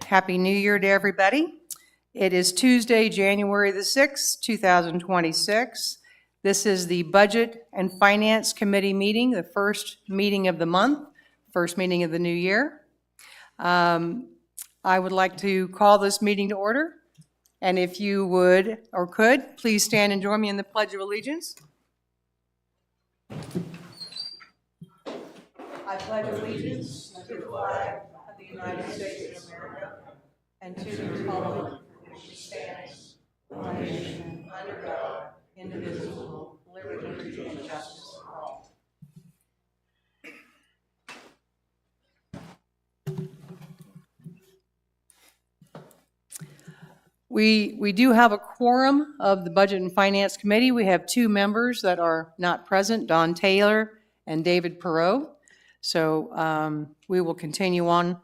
Happy New Year to everybody. It is Tuesday, January the 6th, 2026. This is the Budget and Finance Committee meeting, the first meeting of the month, first meeting of the new year. I would like to call this meeting to order. And if you would or could, please stand and join me in the Pledge of Allegiance. I pledge allegiance to the flag of the United States of America and to the republic which stands one nation under God, indivisible, with liberty and justice for all. We do have a quorum of the Budget and Finance Committee. We have two members that are not present, Don Taylor and David Perot. So we will continue on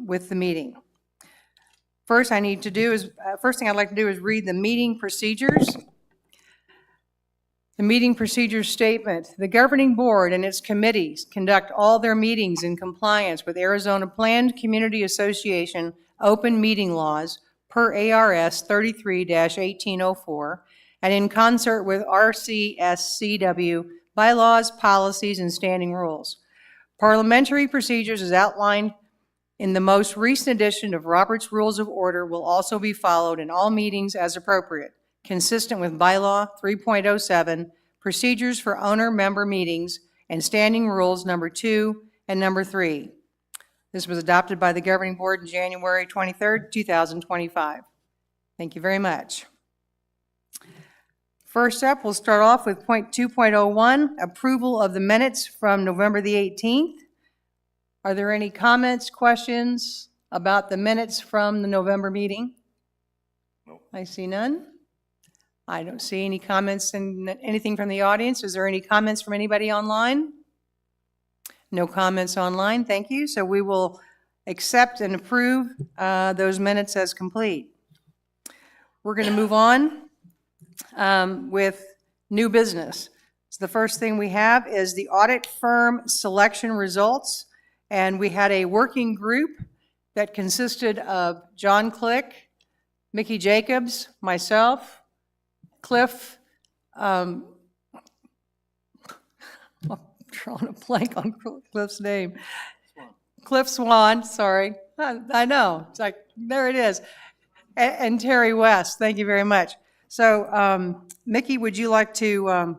with the meeting. First thing I'd like to do is read the meeting procedures. The meeting procedures statement: the governing board and its committees conduct all their meetings in compliance with Arizona Planned Community Association open meeting laws per ARS 33-1804 and in concert with RCSCW bylaws, policies, and standing rules. Parliamentary procedures as outlined in the most recent edition of Robert's Rules of Order will also be followed in all meetings as appropriate, consistent with Bylaw 3.07, Procedures for Owner-Member Meetings, and Standing Rules Number 2 and Number 3. This was adopted by the Governing Board on January 23rd, 2025. Thank you very much. First up, we'll start off with point 2.01, approval of the minutes from November the 18th. Are there any comments, questions about the minutes from the November meeting? No. I see none. I don't see any comments and anything from the audience. Is there any comments from anybody online? No comments online. Thank you. So we will accept and approve those minutes as complete. We're going to move on with new business. So the first thing we have is the audit firm selection results. And we had a working group that consisted of John Click, Mickey Jacobs, myself, Cliff, I'm drawing a blank on Cliff's name. Cliff Swan, sorry. I know. It's like, there it is. And Terry West. Thank you very much. So, Mickey, would you like to... All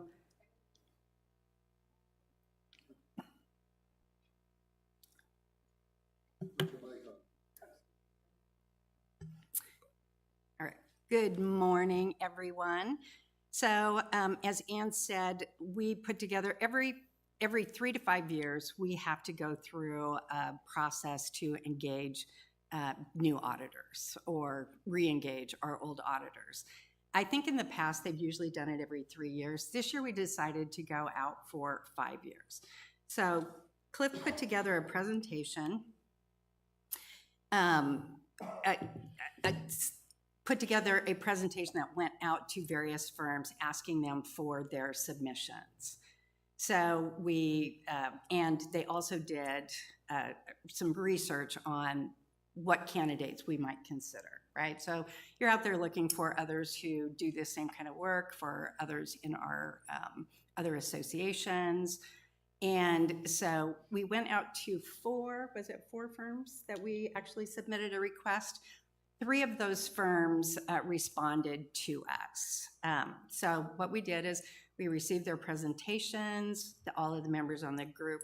right. Good morning, everyone. So, as Ann said, we put together every 3 to 5 years, we have to go through a process to engage new auditors or re-engage our old auditors. I think in the past, they've usually done it every 3 years. This year, we decided to go out for 5 years. So Cliff put together a presentation, put together a presentation that went out to various firms asking them for their submissions. So we, and they also did some research on what candidates we might consider, right? So you're out there looking for others who do this same kind of work, for others in our other associations. And so we went out to four firms that we actually submitted a request. 3 of those firms responded to us. So what we did is we received their presentations. All of the members on the group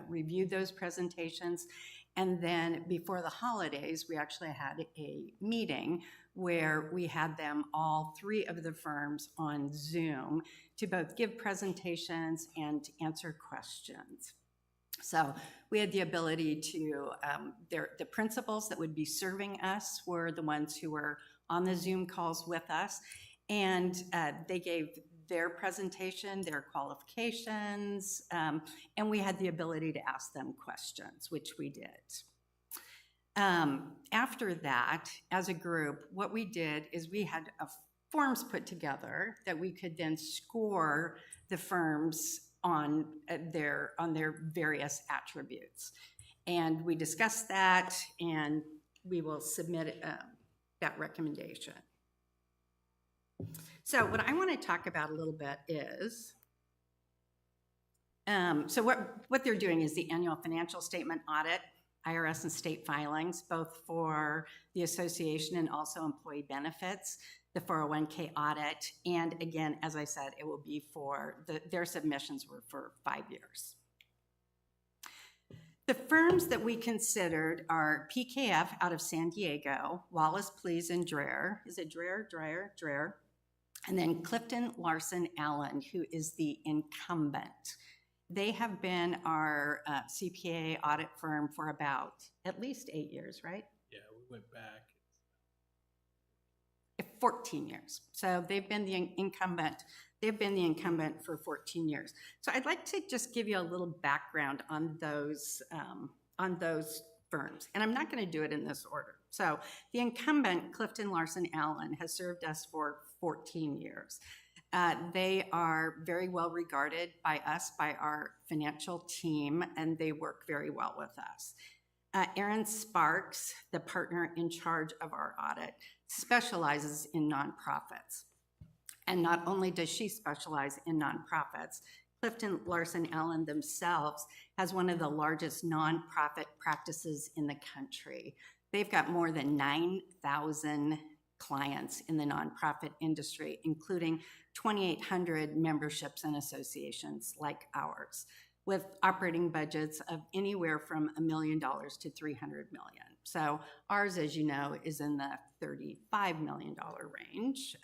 reviewed those presentations. And then before the holidays, we actually had a meeting where we had them, all 3 of the firms, on Zoom to both give presentations and to answer questions. So we had the ability to, the principals that would be serving us were the ones who were on the Zoom calls with us. And they gave their presentation, their qualifications, and we had the ability to ask them questions, which we did. After that, as a group, what we did is we had forms put together that we could then score the firms on their various attributes. And we discussed that, and we will submit that recommendation. So what I want to talk about a little bit is, so what they're doing is the annual financial statement audit, IRS and state filings, both for the association and also employee benefits, the 401k audit, and again, as I said, it will be for, their submissions were for 5 years. The firms that we considered are PKF out of San Diego, Wallace, Pleas, and Dreher. Is it Dreher? Dreher. And then Clifton Larson Allen, who is the incumbent. They have been our CPA audit firm for about at least 8 years, right? Yeah, we went back. 14 years. So they've been the incumbent. They've been the incumbent for 14 years. So I'd like to just give you a little background on those firms. And I'm not going to do it in this order. So the incumbent, Clifton Larson Allen, has served us for 14 years. They are very well regarded by us, by our financial team, and they work very well with us. Erin Sparks, the partner in charge of our audit, specializes in nonprofits. And not only does she specialize in nonprofits, Clifton Larson Allen themselves has one of the largest nonprofit practices in the country. They've got more than 9,000 clients in the nonprofit industry, including 2,800 memberships and associations like ours, with operating budgets of anywhere from $1 million to $300 million. So ours, as you know, is in the $35 million range.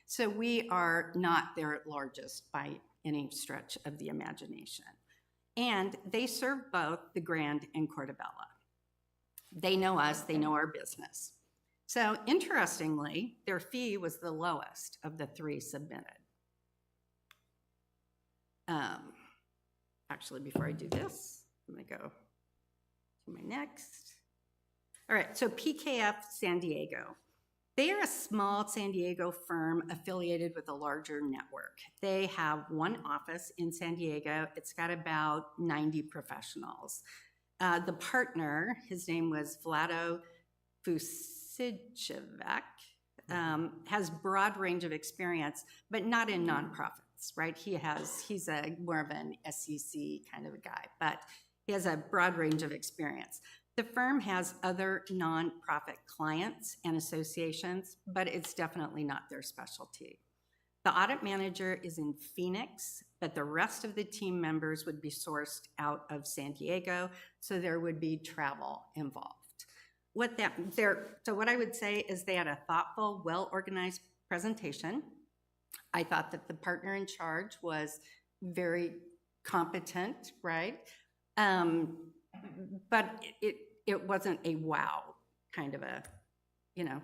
So we are not their largest by any stretch of the imagination. And they serve both the Grand and Portobello. They know us, they know our business. So interestingly, their fee was the lowest of the 3 submitted. Actually, before I do this, I'm going to go to my next. All right, so PKF San Diego. They are a small San Diego firm affiliated with a larger network. They have one office in San Diego. It's got about 90 professionals. The partner, his name was Vlado Fusicevic, has broad range of experience, but not in nonprofits, right? He's more of an SEC kind of a guy, but he has a broad range of experience. The firm has other nonprofit clients and associations, but it's definitely not their specialty. The audit manager is in Phoenix, but the rest of the team members would be sourced out of San Diego, so there would be travel involved. So what I would say is they had a thoughtful, well-organized presentation. I thought that the partner in charge was very competent, right? But it wasn't a wow kind of a, yeah,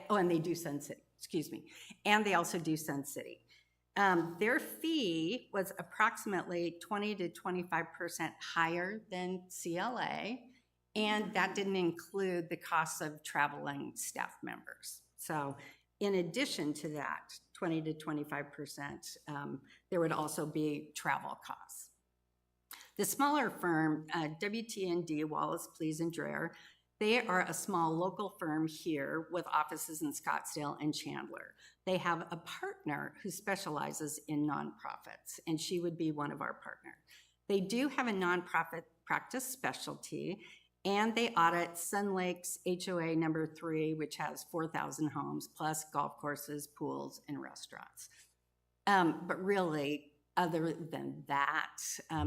oh, and they do Sun City, excuse me. And they also do Sun City. Their fee was approximately 20 to 25% higher than CLA, and that didn't include the costs of traveling staff members. So in addition to that, 20 to 25%, there would also be travel costs. The smaller firm, WT&D, Wallace, Pleas, and Dreher, they are a small local firm here with offices in Scottsdale and Chandler. They have a partner who specializes in nonprofits, and she would be one of our partners. They do have a nonprofit practice specialty, and they audit Sun Lake's HOA number 3, which has 4,000 homes, plus golf courses, pools, and restaurants. But really, other than that,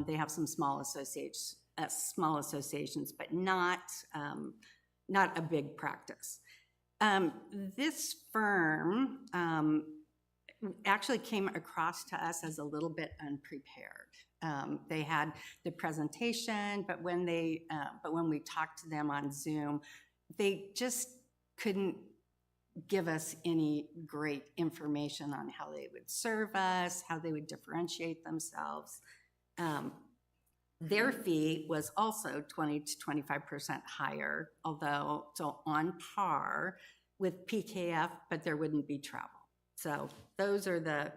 they have some small associations, but not a big practice. This firm actually came across to us as a little bit unprepared. They had the presentation, but when we talked to them on Zoom, they just couldn't give us any great information on how they would serve us, how they would differentiate themselves. Their fee was also 20 to 25% higher, although so on par with PKF, but there wouldn't be travel. So those are the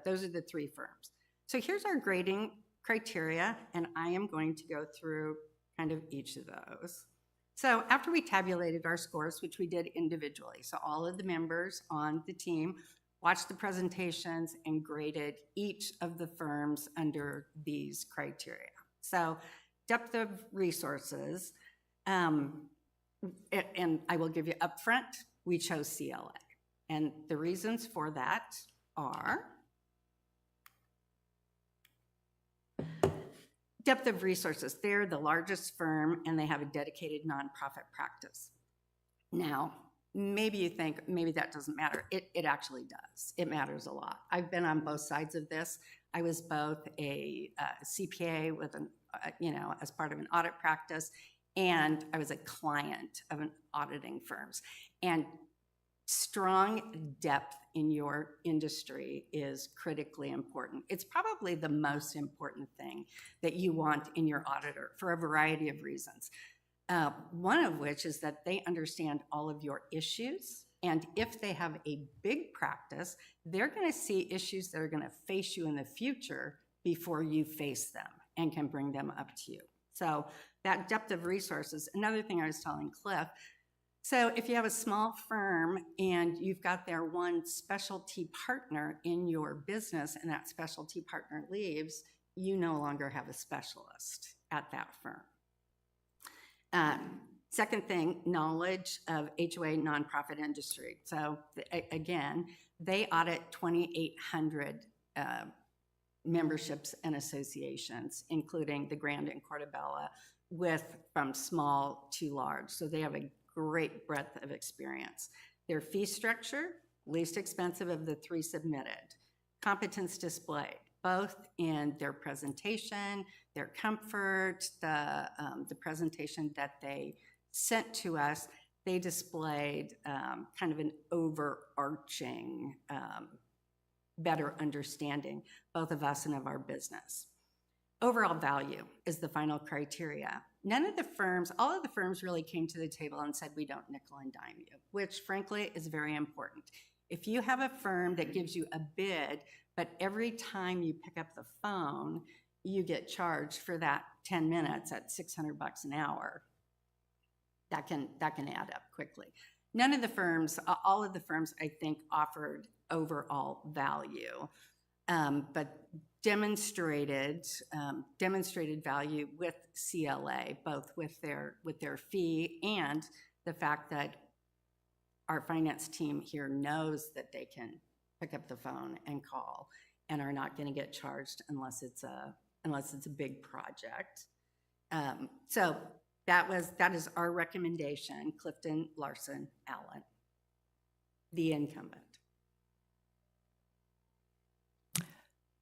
3 firms. So here's our grading criteria, and I am going to go through kind of each of those. So after we tabulated our scores, which we did individually, so all of the members on the team watched the presentations and graded each of the firms under these criteria. So depth of resources, and I will give you upfront, we chose CLA. And the reasons for that are depth of resources. They're the largest firm and they have a dedicated nonprofit practice. Now, maybe you think maybe that doesn't matter. It actually does. It matters a lot. I've been on both sides of this. I was both a CPA with an, as part of an audit practice, and I was a client of an auditing firms. And strong depth in your industry is critically important. It's probably the most important thing that you want in your auditor for a variety of reasons. One of which is that they understand all of your issues. And if they have a big practice, they're going to see issues that are going to face you in the future before you face them and can bring them up to you. So that depth of resources. Another thing I was telling Cliff, so if you have a small firm and you've got their one specialty partner in your business and that specialty partner leaves, you no longer have a specialist at that firm. Second thing, knowledge of HOA nonprofit industry. So again, they audit 2,800 memberships and associations, including the Grand and Portobello, from small to large. So they have a great breadth of experience. Their fee structure, least expensive of the three submitted. Competence displayed, both in their presentation, their comfort, the presentation that they sent to us, they displayed kind of an overarching, better understanding, both of us and of our business. Overall value is the final criteria. None of the firms, all of the firms really came to the table and said, we don't nickel and dime you, which frankly is very important. If you have a firm that gives you a bid, but every time you pick up the phone, you get charged for that 10 minutes at $600 an hour, that can add up quickly. None of the firms, all of the firms, I think, offered overall value, but demonstrated value with CLA, both with their fee and the fact that our finance team here knows that they can pick up the phone and call and are not going to get charged unless it's a big project. So that is our recommendation, Clifton Larson Allen, the incumbent.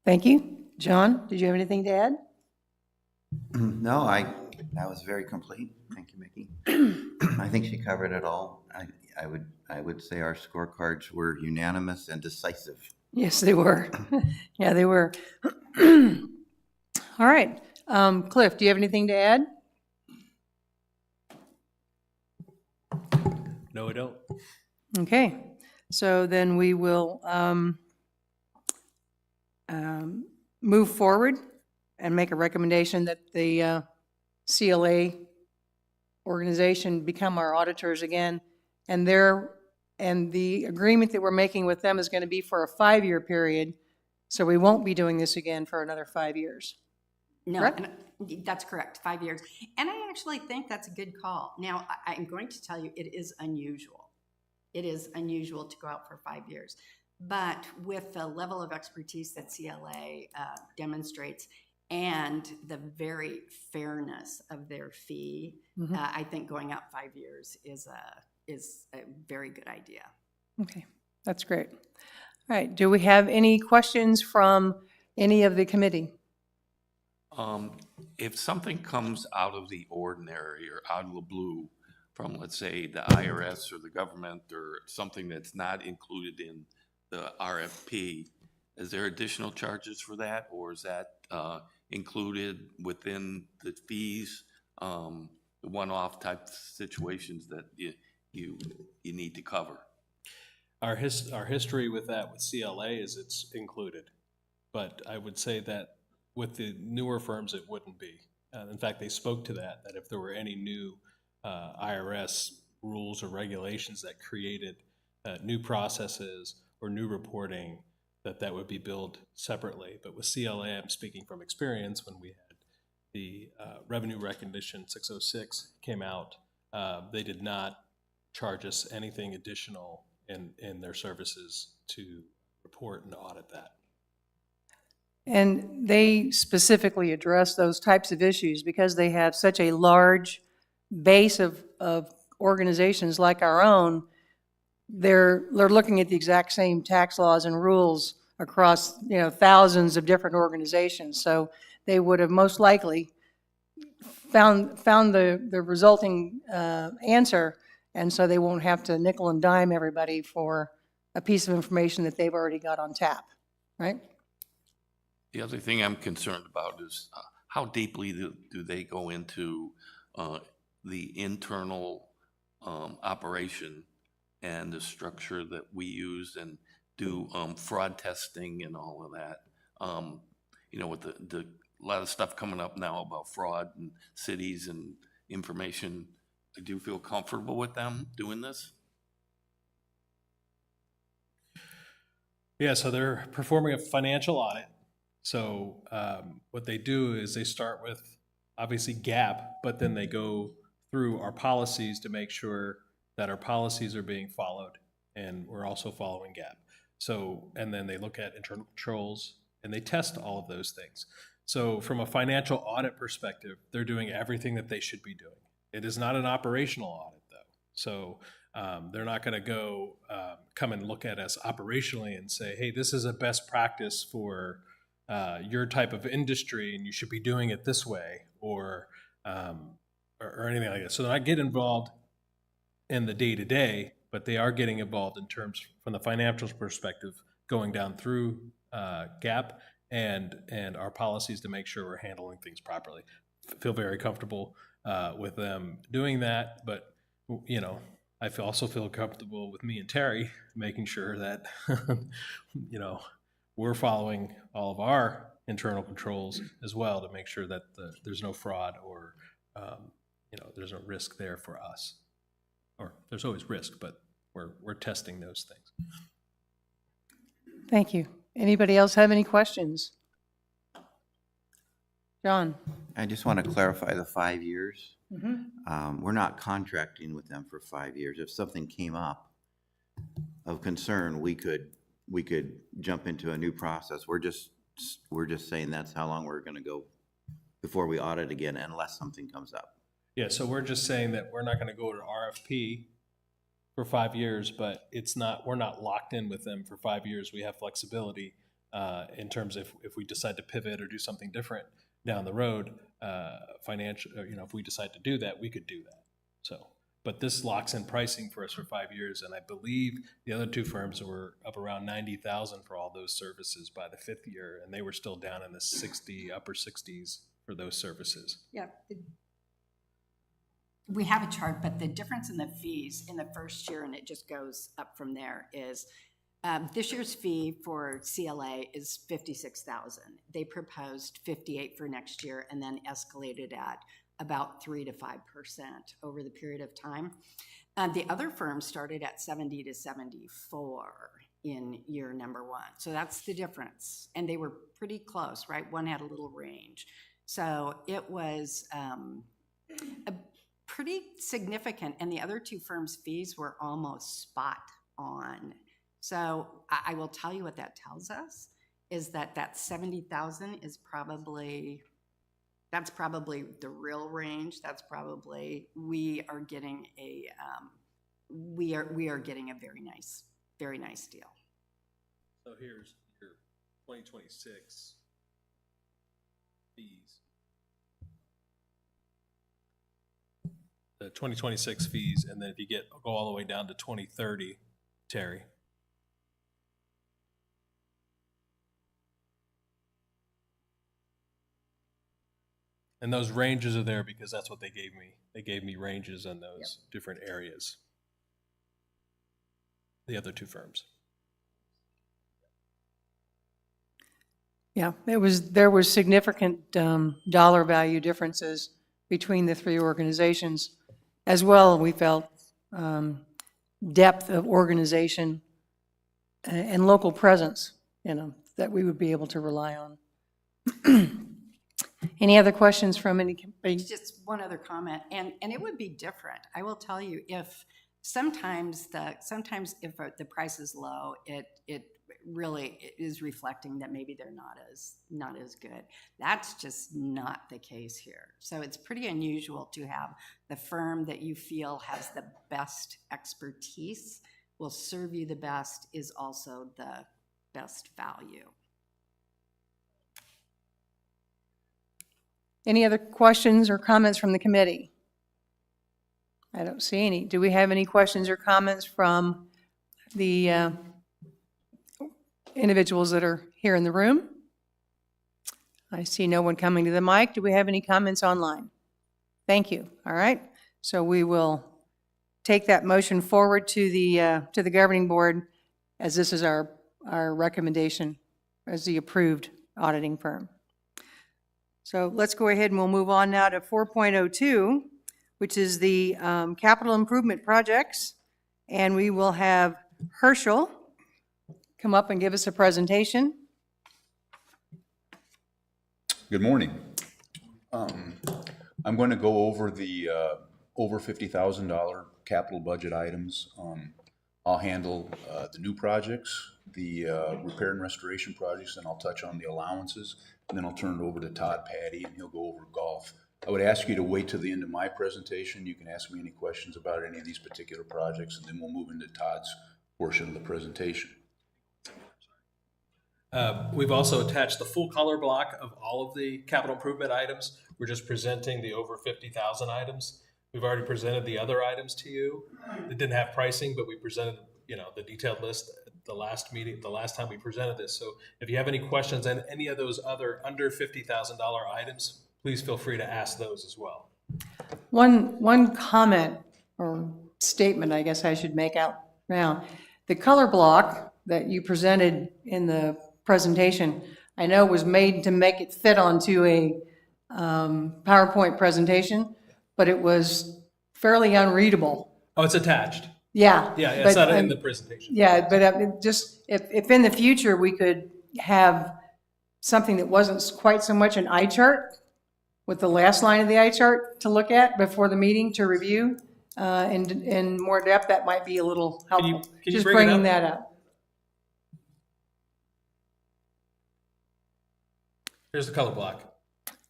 Thank you. John, did you have anything to add? No, that was very complete. Thank you, Mickey. I think she covered it all. I would say our scorecards were unanimous and decisive. Yes, they were. Yeah, they were. All right. Cliff, do you have anything to add? No, I don't. Okay. So then we will move forward and make a recommendation that the CLA organization become our auditors again. And the agreement that we're making with them is going to be for a 5-year period. So we won't be doing this again for another 5 years. No, Correct? and that's correct, 5 years. And I actually think that's a good call. Now, I'm going to tell you, it is unusual. It is unusual to go out for 5 years. But with the level of expertise that CLA demonstrates and the very fairness of their fee, I think going out 5 years is a very good idea. Okay, that's great. All right, do we have any questions from any of the committee? If something comes out of the ordinary or out of the blue from, let's say, the IRS or the government or something that's not included in the RFP, is there additional charges for that, or is that included within the fees, the one-off type situations that you need to cover? Our history with that with CLA is it's included, but I would say that with the newer firms it wouldn't be. In fact, they spoke to that if there were any new IRS rules or regulations that created new processes or new reporting, that would be billed separately. But with CLA, I'm speaking from experience, when we had the Revenue Recognition 606 came out, they did not charge us anything additional in their services to report and audit that. And they specifically address those types of issues because they have such a large base of organizations like our own. They're looking at the exact same tax laws and rules across, thousands of different organizations. So they would have most likely found the resulting answer, and so they won't have to nickel and dime everybody for a piece of information that they've already got on tap, right? The other thing I'm concerned about is how deeply do they go into the internal operation and the structure that we use and do fraud testing and all of that. With the a lot of stuff coming up now about fraud and cities and information, do you feel comfortable with them doing this? Yeah, so they're performing a financial audit. So what they do is they start with obviously GAAP, but then they go through our policies to make sure that our policies are being followed, and we're also following GAAP. So, and then they look at internal controls and they test all of those things. So from a financial audit perspective, they're doing everything that they should be doing. It is not an operational audit though. So they're not going to come and look at us operationally and say, hey, this is a best practice for your type of industry and you should be doing it this way, or anything like that. So they're not getting involved in the day-to-day, but they are getting involved in terms from the financial perspective, going down through GAAP and our policies to make sure we're handling things properly. Feel very comfortable with them doing that, but I also feel comfortable with me and Terry making sure that we're following all of our internal controls as well to make sure that there's no fraud or there's no risk there for us. Or there's always risk, but we're testing those things. Thank you. Anybody else have any questions? John? I just want to clarify the 5 years. We're not contracting with them for 5 years. If something came up of concern, we could jump into a new process. We're just saying that's how long we're going to go before we audit again, unless something comes up. Yeah, so we're just saying that we're not going to go to RFP for 5 years, but we're not locked in with them for 5 years. We have flexibility in terms of if we decide to pivot or do something different down the road, if we decide to do that, we could do that. So, but this locks in pricing for us for 5 years, and I believe the other two firms were up around $90,000 for all those services by the 5th year, and they were still down in the upper 60s for those services. Yeah. We have a chart, but the difference in the fees in the first year, and it just goes up from there, is this year's fee for CLA is $56,000. They proposed $58,000 for next year, and then escalated at about 3 to 5% over the period of time. The other firms started at 70 to 74 in year number one. So that's the difference, and they were pretty close, right? One had a little range, so it was a pretty significant, and the other two firms' fees were almost spot on. So I will tell you what that tells us is that 70,000 is probably the real range. That's probably we are getting a very nice deal. So here's your 2026 fees. The 2026 fees, and then if you go all the way down to 2030, Terry. And those ranges are there because that's what they gave me. They gave me ranges in those different areas. The other two firms. Yeah, there was significant dollar value differences between the three organizations. as well, we felt depth of organization and local presence, that we would be able to rely on. Any other questions from anybody? Just one other comment, and it would be different. I will tell you, if sometimes if the price is low, it really is reflecting that maybe they're not as good. That's just not the case here. So it's pretty unusual to have the firm that you feel has the best expertise, will serve you the best, is also the best value. Any other questions or comments from the committee? I don't see any. Do we have any questions or comments from the individuals that are here in the room? I see no one coming to the mic. Do we have any comments online? Thank you. All right. So we will take that motion forward to the governing board, as this is our recommendation as the approved auditing firm. So let's go ahead and we'll move on now to 4.02, which is the capital improvement projects. And we will have Herschel come up and give us a presentation. Good morning. I'm going to go over the over $50,000 capital budget items. I'll handle the new projects, the repair and restoration projects, and I'll touch on the allowances, and then I'll turn it over to Todd Patty, and he'll go over golf. I would ask you to wait till the end of my presentation. You can ask me any questions about any of these particular projects, and then we'll move into Todd's portion of the presentation. We've also attached the full color block of all of the capital improvement items. We're just presenting the over 50,000 items. We've already presented the other items to you. It didn't have pricing, but we presented, the detailed list at the last meeting, the last time we presented this. So if you have any questions on any of those other under $50,000 items, please feel free to ask those as well. One comment or statement, I guess I should make out now. The color block that you presented in the presentation, I know was made to make it fit onto a PowerPoint presentation, but it was fairly unreadable. Oh, it's attached. Yeah. Yeah, it's not in the presentation. Yeah, but just, if in the future we could have something that wasn't quite so much an eye chart, with the last line of the eye chart to look at before the meeting to review in more depth, that might be a little helpful. Can you Just bring it bringing up? that up. Here's the color block.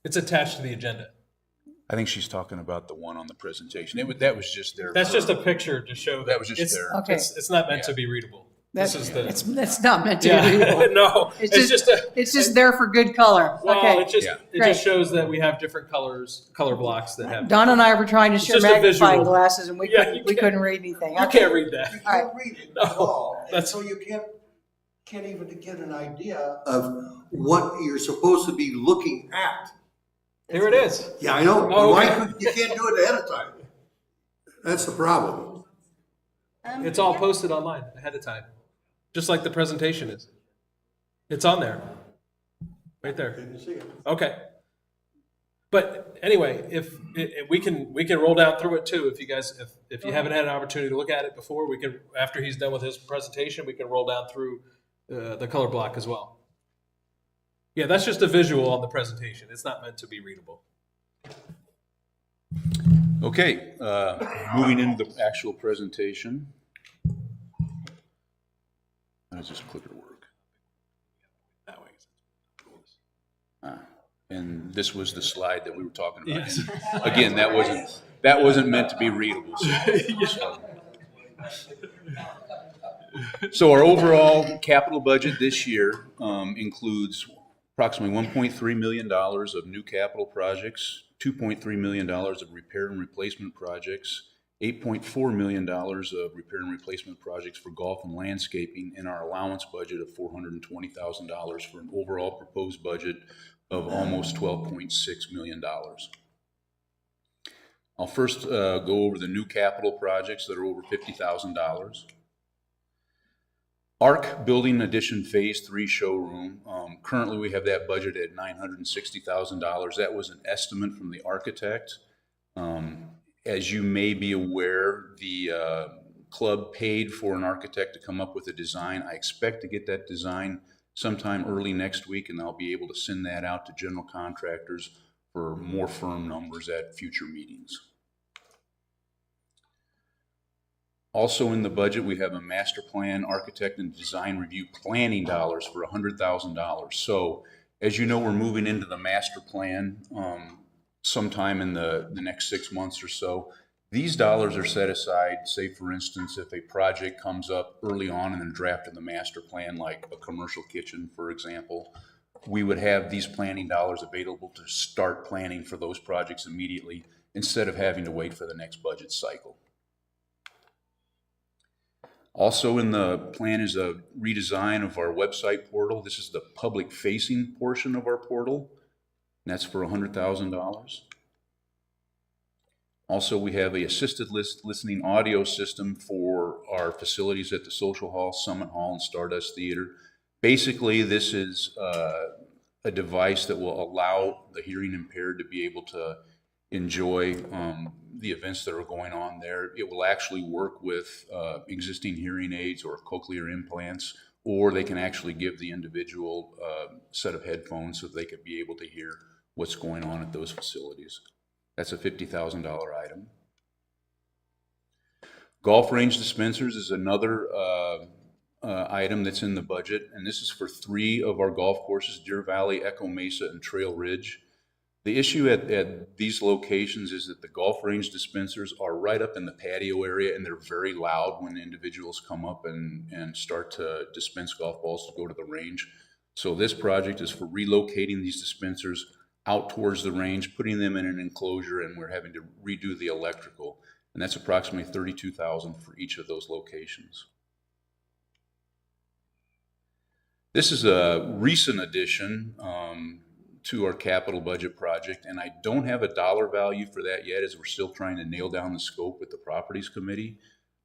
It's attached to the agenda. I think she's talking about the one on the presentation. That was just there. That's just a picture to show That was just it's, there. Okay. It's not meant to be readable. This is the It's not meant to be readable. no. It's just there for good color. Well, Okay. it great. just shows that we have different color blocks that have. Don and I were trying to share just a magnifying visual. glasses, and we Yeah, couldn't, you we can't- couldn't read anything. You Okay. can't read that. You All right. can't read it No, at all, and that's- so you can't even get an idea of what you're supposed to be looking at. Here it is. Yeah, I know, Oh, why okay. couldn't, you can't do it ahead of time? That's the problem. It's all posted online ahead of time, just like the presentation is. It's on there, right there. Didn't see it. Okay. But anyway, if we can roll down through it too. If you guys, if you haven't had an opportunity to look at it before, we can, after he's done with his presentation, we can roll down through the color block as well. Yeah, that's just a visual on the presentation. It's not meant to be readable. Okay, moving into the actual presentation. How does this clicker work? That way. And this was the slide that we were talking about. Yes. Again, that wasn't meant to be readable. So our overall capital budget this year includes approximately $1.3 million of new capital projects, $2.3 million of repair and replacement projects, $8.4 million of repair and replacement projects for golf and landscaping, and our allowance budget of $420,000 for an overall proposed budget of almost $12.6 million. I'll first go over the new capital projects that are over $50,000. ARC Building Addition Phase 3 showroom. Currently, we have that budget at $960,000. That was an estimate from the architect. As you may be aware, the club paid for an architect to come up with a design. I expect to get that design sometime early next week, and I'll be able to send that out to general contractors for more firm numbers at future meetings. Also in the budget, we have a master plan, architect, and design review planning dollars for $100,000. So as you know, we're moving into the master plan sometime in the next 6 months or so. These dollars are set aside, say for instance, if a project comes up early on in the draft of the master plan, like a commercial kitchen, for example, we would have these planning dollars available to start planning for those projects immediately instead of having to wait for the next budget cycle. Also in the plan is a redesign of our website portal. This is the public-facing portion of our portal, and that's for $100,000. Also, we have a assisted listening audio system for our facilities at the Social Hall, Summit Hall, and Stardust Theater. Basically, this is a device that will allow the hearing impaired to be able to enjoy the events that are going on there. It will actually work with existing hearing aids or cochlear implants, or they can actually give the individual set of headphones so they could be able to hear what's going on at those facilities. That's a $50,000 item. Golf range dispensers is another item that's in the budget, and this is for 3 of our golf courses, Deer Valley, Echo Mesa, and Trail Ridge. The issue at these locations is that the golf range dispensers are right up in the patio area, and they're very loud when individuals come up and start to dispense golf balls to go to the range. So this project is for relocating these dispensers out towards the range, putting them in an enclosure, and we're having to redo the electrical. And that's approximately $32,000 for each of those locations. This is a recent addition to our capital budget project, and I don't have a dollar value for that yet, as we're still trying to nail down the scope with the properties committee.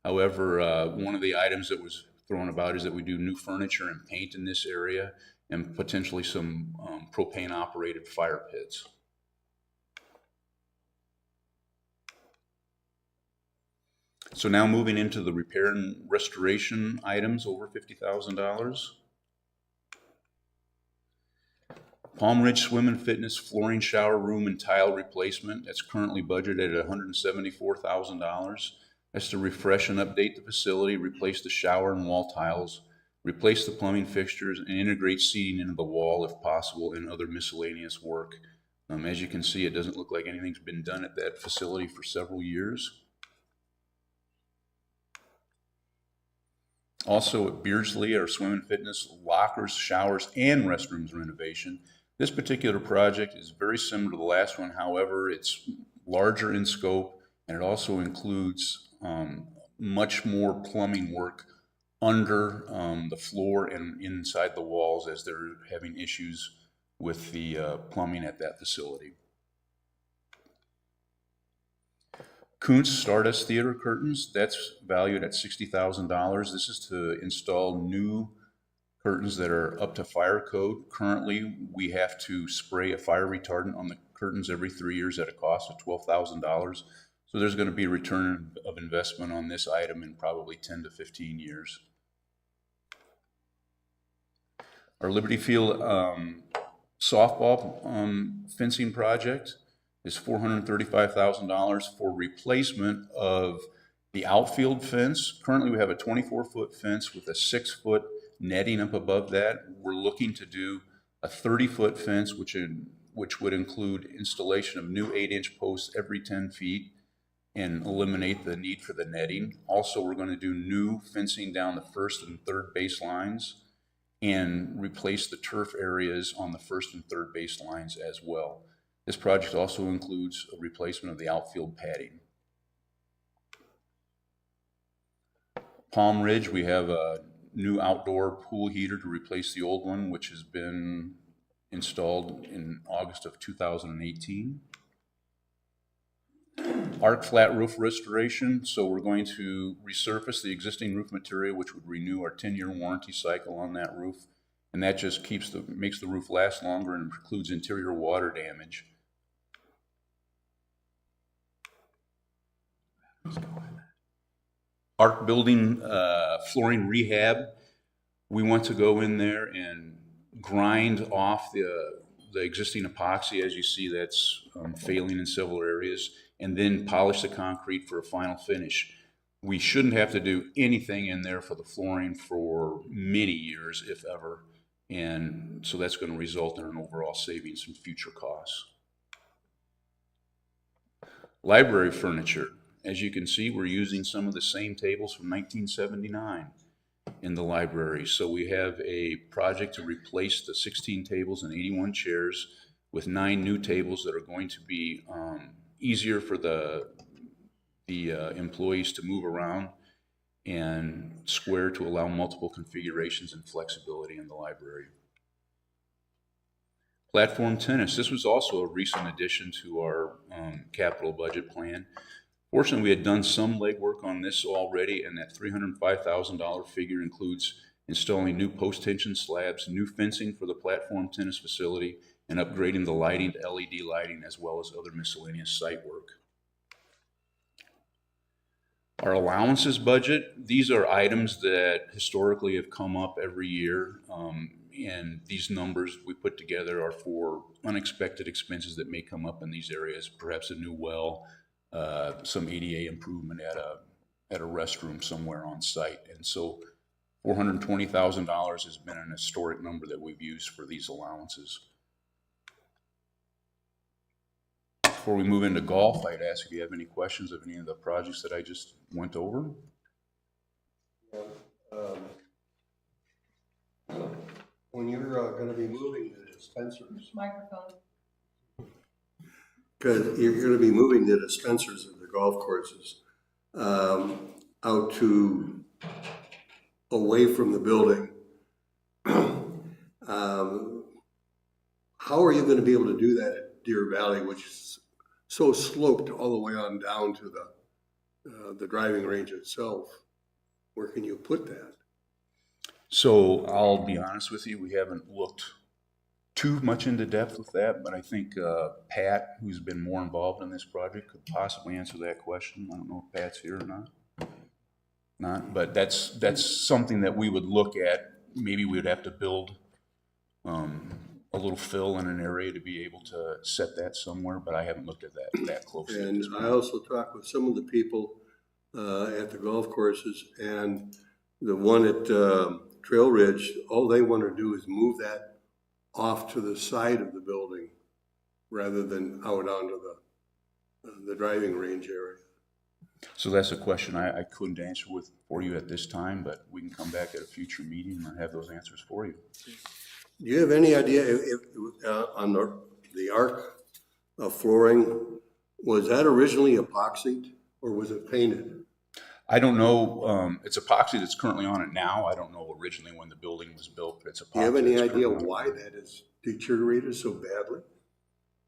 However, one of the items that was thrown about is that we do new furniture and paint in this area, and potentially some propane operated fire pits. So now moving into the repair and restoration items over $50,000. Palm Ridge Swim and Fitness flooring, shower room, and tile replacement. That's currently budgeted at $174,000. That's to refresh and update the facility, replace the shower and wall tiles, replace the plumbing fixtures, and integrate seating into the wall if possible, and other miscellaneous work. As you can see, it doesn't look like anything's been done at that facility for several years. Also at Beardsley, our swim and fitness lockers, showers, and restrooms renovation. This particular project is very similar to the last one. However, it's larger in scope, and it also includes much more plumbing work under the floor and inside the walls, as they're having issues with the plumbing at that facility. Kuntz Stardust Theater curtains, that's valued at $60,000. This is to install new curtains that are up to fire code. Currently, we have to spray a fire retardant on the curtains every 3 years at a cost of $12,000. So there's going to be a return of investment on this item in probably 10 to 15 years. Our Liberty Field softball fencing project is $435,000 for replacement of the outfield fence. Currently, we have a 24-foot fence with a 6-foot netting up above that. We're looking to do a 30-foot fence, which would include installation of new 8-inch posts every 10 feet and eliminate the need for the netting. Also, we're going to do new fencing down the first and third base lines and replace the turf areas on the first and third base lines as well. This project also includes a replacement of the outfield padding. Palm Ridge, we have a new outdoor pool heater to replace the old one, which has been installed in August of 2018. Arc flat roof restoration, so we're going to resurface the existing roof material, which would renew our 10-year warranty cycle on that roof, and that just makes the roof last longer and precludes interior water damage. Arc building, flooring rehab, we want to go in there and grind off the existing epoxy, as you see, that's failing in several areas, and then polish the concrete for a final finish. We shouldn't have to do anything in there for the flooring for many years, if ever, and so that's going to result in an overall savings from future costs. Library furniture. As you can see, we're using some of the same tables from 1979 in the library. So we have a project to replace the 16 tables and 81 chairs with 9 new tables that are going to be easier for the employees to move around and square to allow multiple configurations and flexibility in the library. Platform tennis. This was also a recent addition to our capital budget plan. Fortunately, we had done some legwork on this already, and that $305,000 figure includes installing new post-tension slabs, new fencing for the platform tennis facility, and upgrading the lighting to LED lighting, as well as other miscellaneous site work. Our allowances budget, these are items that historically have come up every year, and these numbers we put together are for unexpected expenses that may come up in these areas, perhaps a new well, some ADA improvement at a restroom somewhere on site. And so $420,000 has been an historic number that we've used for these allowances. Before we move into golf, I'd ask if you have any questions of any of the projects that I just went over. When you're gonna be moving the dispensers, Microphone. because you're gonna be moving the dispensers at the golf courses out to, away from the building. How are you gonna be able to do that at Deer Valley, which is so sloped all the way on down to the driving range itself? Where can you put that? So I'll be honest with you, we haven't looked too much into depth with that, but I think Pat, who's been more involved in this project, could possibly answer that question. I don't know if Pat's here or not, but that's something that we would look at. Maybe we would have to build a little fill in an area to be able to set that somewhere, but I haven't looked at that closely. And I also talked with some of the people at the golf courses, and the one at Trail Ridge, all they want to do is move that off to the side of the building rather than out onto the driving range area. So that's a question I couldn't answer for you at this time, but we can come back at a future meeting and have those answers for you. Do you have any idea if on the arc of flooring, was that originally epoxied or was it painted? I don't know. It's epoxy that's currently on it now. I don't know originally when the building was built, but it's epoxy. Do you have any that's idea currently on it. why that has deteriorated so badly?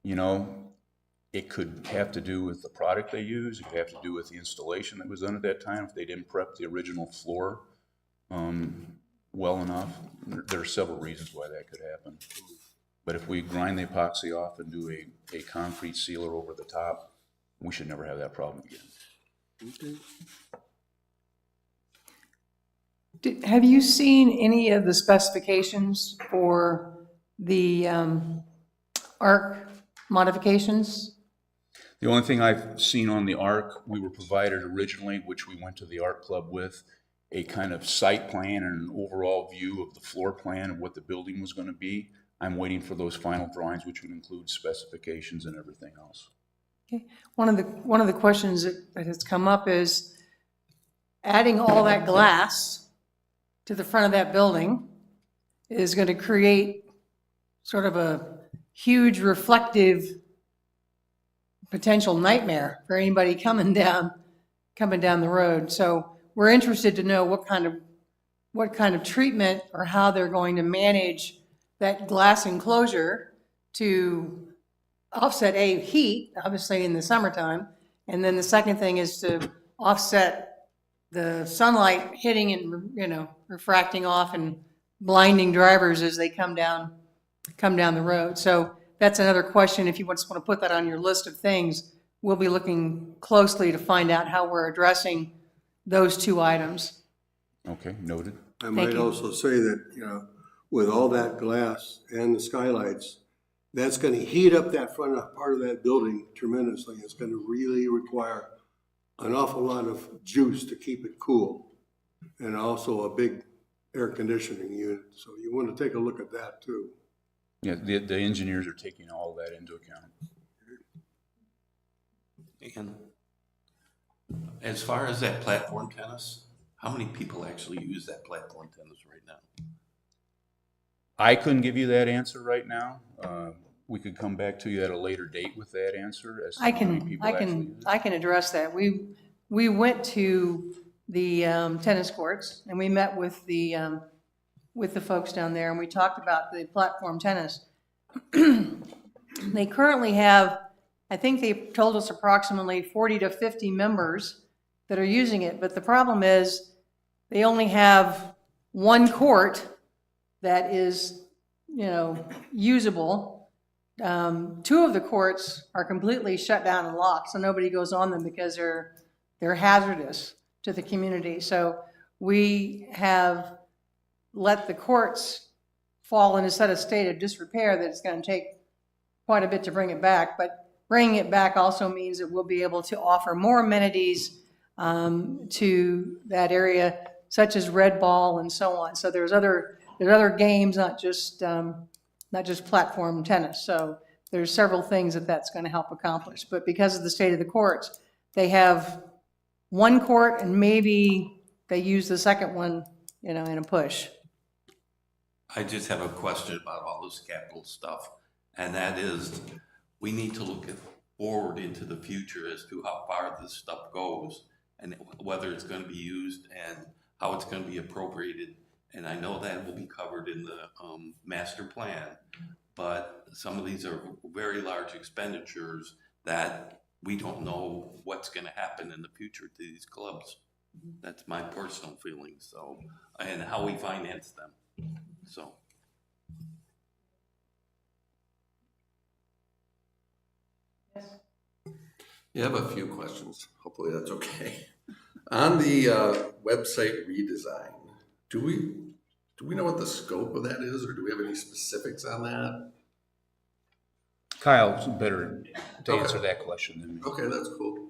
You know, it could have to do with the product they use. It could have to do with the installation that was done at that time. If they didn't prep the original floor well enough, there are several reasons why that could happen. But if we grind the epoxy off and do a concrete sealer over the top, we should never have that problem again. Okay. Have you seen any of the specifications for the ARC modifications? The only thing I've seen on the ARC, we were provided originally, which we went to the ARC Club with, a kind of site plan and an overall view of the floor plan of what the building was going to be. I'm waiting for those final drawings, which would include specifications and everything else. Okay. One of the questions that has come up is adding all that glass to the front of that building is going to create sort of a huge reflective potential nightmare for anybody coming down the road. So we're interested to know what kind of treatment or how they're going to manage that glass enclosure to offset heat, obviously in the summertime, and then the second thing is to offset the sunlight hitting and refracting off and blinding drivers as they come down the road. So that's another question. If you just want to put that on your list of things we'll be looking closely to find out how we're addressing those two items. Okay, noted. I might you. also say that, with all that glass and the skylights, that's gonna heat up that front part of that building tremendously. It's gonna really require an awful lot of juice to keep it cool, and also a big air conditioning unit. So you wanna take a look at that too. Yeah, the engineers are taking all that into account. And as far as that platform tennis, how many people actually use that platform tennis right now? I couldn't give you that answer right now. We could come back to you at a later date with that answer as to I how many can, people I actually can, use it. I can address that. We went to the tennis courts and we met with the folks down there and we talked about the platform tennis. They currently have, I think they told us approximately 40 to 50 members that are using it, but the problem is they only have one court that is, usable. Two of the courts are completely shut down and locked, so nobody goes on them because they're hazardous to the community. So we have let the courts fall in a set of state of disrepair that it's going to take quite a bit to bring it back. But bringing it back also means that we'll be able to offer more amenities to that area, such as red ball and so on. So there's other games, not just platform tennis. So there's several things that's going to help accomplish. But because of the state of the courts, they have one court and maybe they use the second one, in a push. I just have a question about all this capital stuff, and that is, we need to look forward into the future as to how far this stuff goes, and whether it's gonna be used, and how it's gonna be appropriated. And I know that will be covered in the master plan, but some of these are very large expenditures that we don't know what's gonna happen in the future to these clubs. That's my personal feeling, so, and how we finance them, so. Yeah, I have a few questions. Hopefully that's okay. On the website redesign, do we know what the scope of that is, or do we have any specifics on that? Kyle's better to Okay. answer that question than me. Okay, that's cool.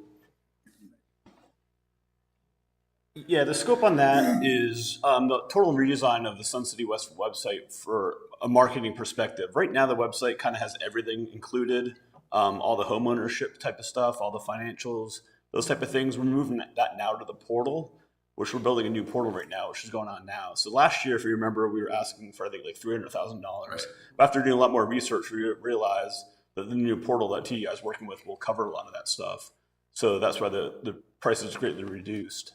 Yeah, the scope on that is the total redesign of the Sun City West website for a marketing perspective. Right now, the website kind of has everything included, all the homeownership type of stuff, all the financials, those type of things. We're moving that now to the portal, which we're building a new portal right now, which is going on now. So last year, if you remember, we were asking for, I think, like $300,000. Right. But after doing a lot more research, we realized that the new portal that TEI is working with will cover a lot of that stuff. So that's why the price is greatly reduced.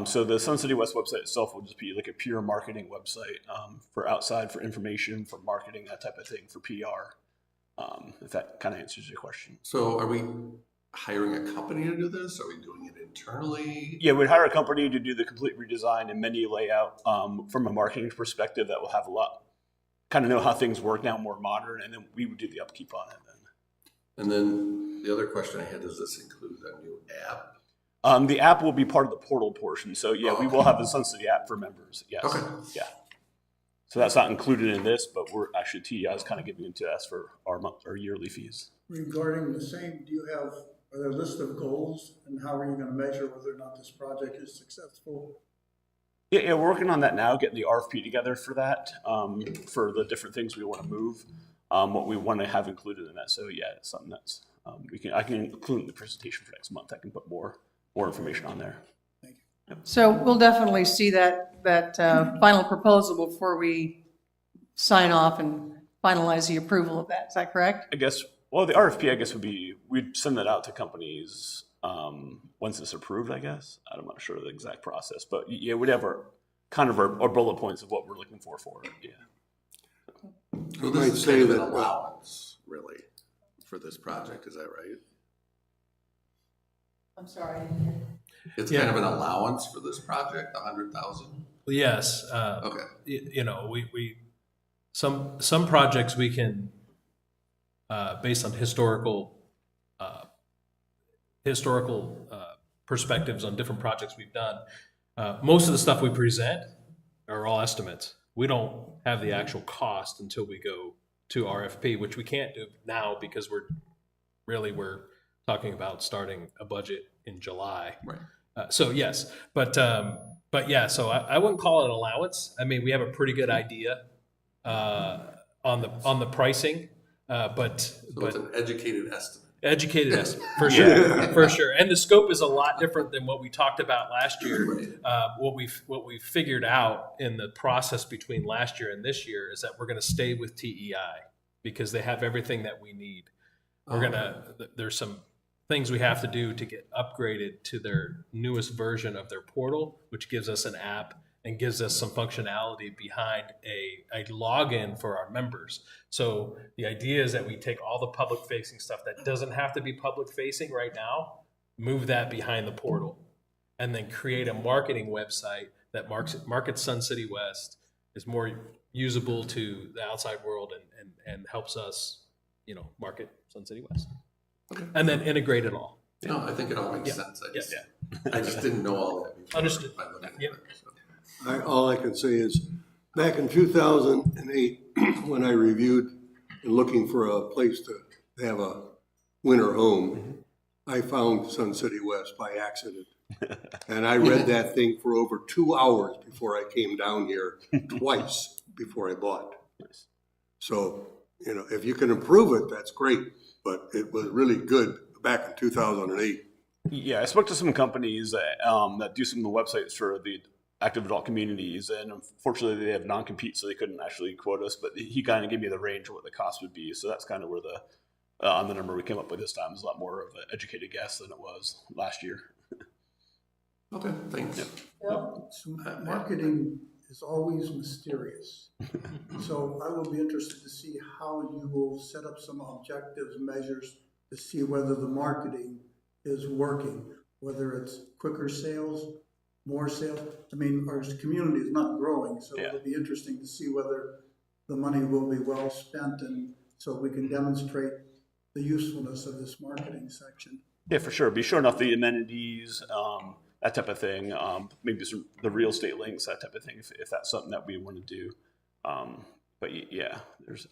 So the Sun City West website itself will just be like a pure marketing website for outside, for information, for marketing, that type of thing, for PR, if that kind of answers your question. So are we hiring a company to do this? Are we doing it internally? Yeah, we'd hire a company to do the complete redesign and menu layout from a marketing perspective that will have a lot, kind of know how things work now, more modern, and then we would do the upkeep on it then. And then the other question I had, does this include a new app? The app will be part of the portal portion. So yeah, we will have the Sun City app for members. Yes. Okay. Yeah. So that's not included in this, but we're actually TEI is kind of giving it to us for our yearly fees. Regarding the same, are there a list of goals and how are you gonna measure whether or not this project is successful? Yeah, we're working on that now, getting the RFP together for that, for the different things we want to move, what we want to have included in that. So yeah, it's something that's, I can include in the presentation for next month. I can put more information on there. So we'll definitely see that final proposal before we sign off and finalize the approval of that. Is that correct? I guess, well, the RFP, I guess, would be, we'd send that out to companies once it's approved, I guess. I'm not sure of the exact process, but yeah, we'd have our bullet points of what we're looking for it, yeah. So I'd this is say kind of an that, allowance, really, for this project, is that right? I'm sorry. It's kind of an allowance for this project, 100,000? Yes. Okay. You know, some projects we can, based on historical historical perspectives on different projects we've done, most of the stuff we present are all estimates. We don't have the actual cost until we go to RFP, which we can't do now because we're talking about starting a budget in July. Right. So yes, but yeah, so I wouldn't call it an allowance. I mean, we have a pretty good idea on the pricing, but So it's an educated estimate. educated estimate for sure, for sure. And the scope is a lot different than what we talked about last year. What we figured out in the process between last year and this year is that we're going to stay with TEI because they have everything that we need. There's some things we have to do to get upgraded to their newest version of their portal, which gives us an app and gives us some functionality behind a login for our members. So the idea is that we take all the public facing stuff that doesn't have to be public facing right now, move that behind the portal, and then create a marketing website that markets Sun City West, is more usable to the outside world and helps us, market Sun City West. And then integrate it all. No, I think it all makes sense. I just didn't know all that before. Understood. by looking at Yep. it, so. All I can say is, back in 2008, when I reviewed and looking for a place to have a winter home, I found Sun City West by accident. And I read that thing for over 2 hours before I came down here, twice before I bought. So, if you can improve it, that's great, but it was really good back in 2008. Yeah, I spoke to some companies that do some of the websites for the active adult communities, and unfortunately they have non-compete, so they couldn't actually quote us, but he kind of gave me the range of what the cost would be. So that's kind of where on the number we came up with this time is a lot more of an educated guess than it was last year. Okay, thanks. So marketing is always mysterious. So I will be interested to see how you will set up some objectives, measures to see whether the marketing is working, whether it's quicker sales, more sales. I mean, our community is not growing, so it'll be interesting to see whether the money will be well spent, and so we can demonstrate the usefulness of this marketing section. Yeah, for sure. Be showing off the amenities, that type of thing. Maybe the real estate links, that type of thing, if that's something that we want to do. But yeah,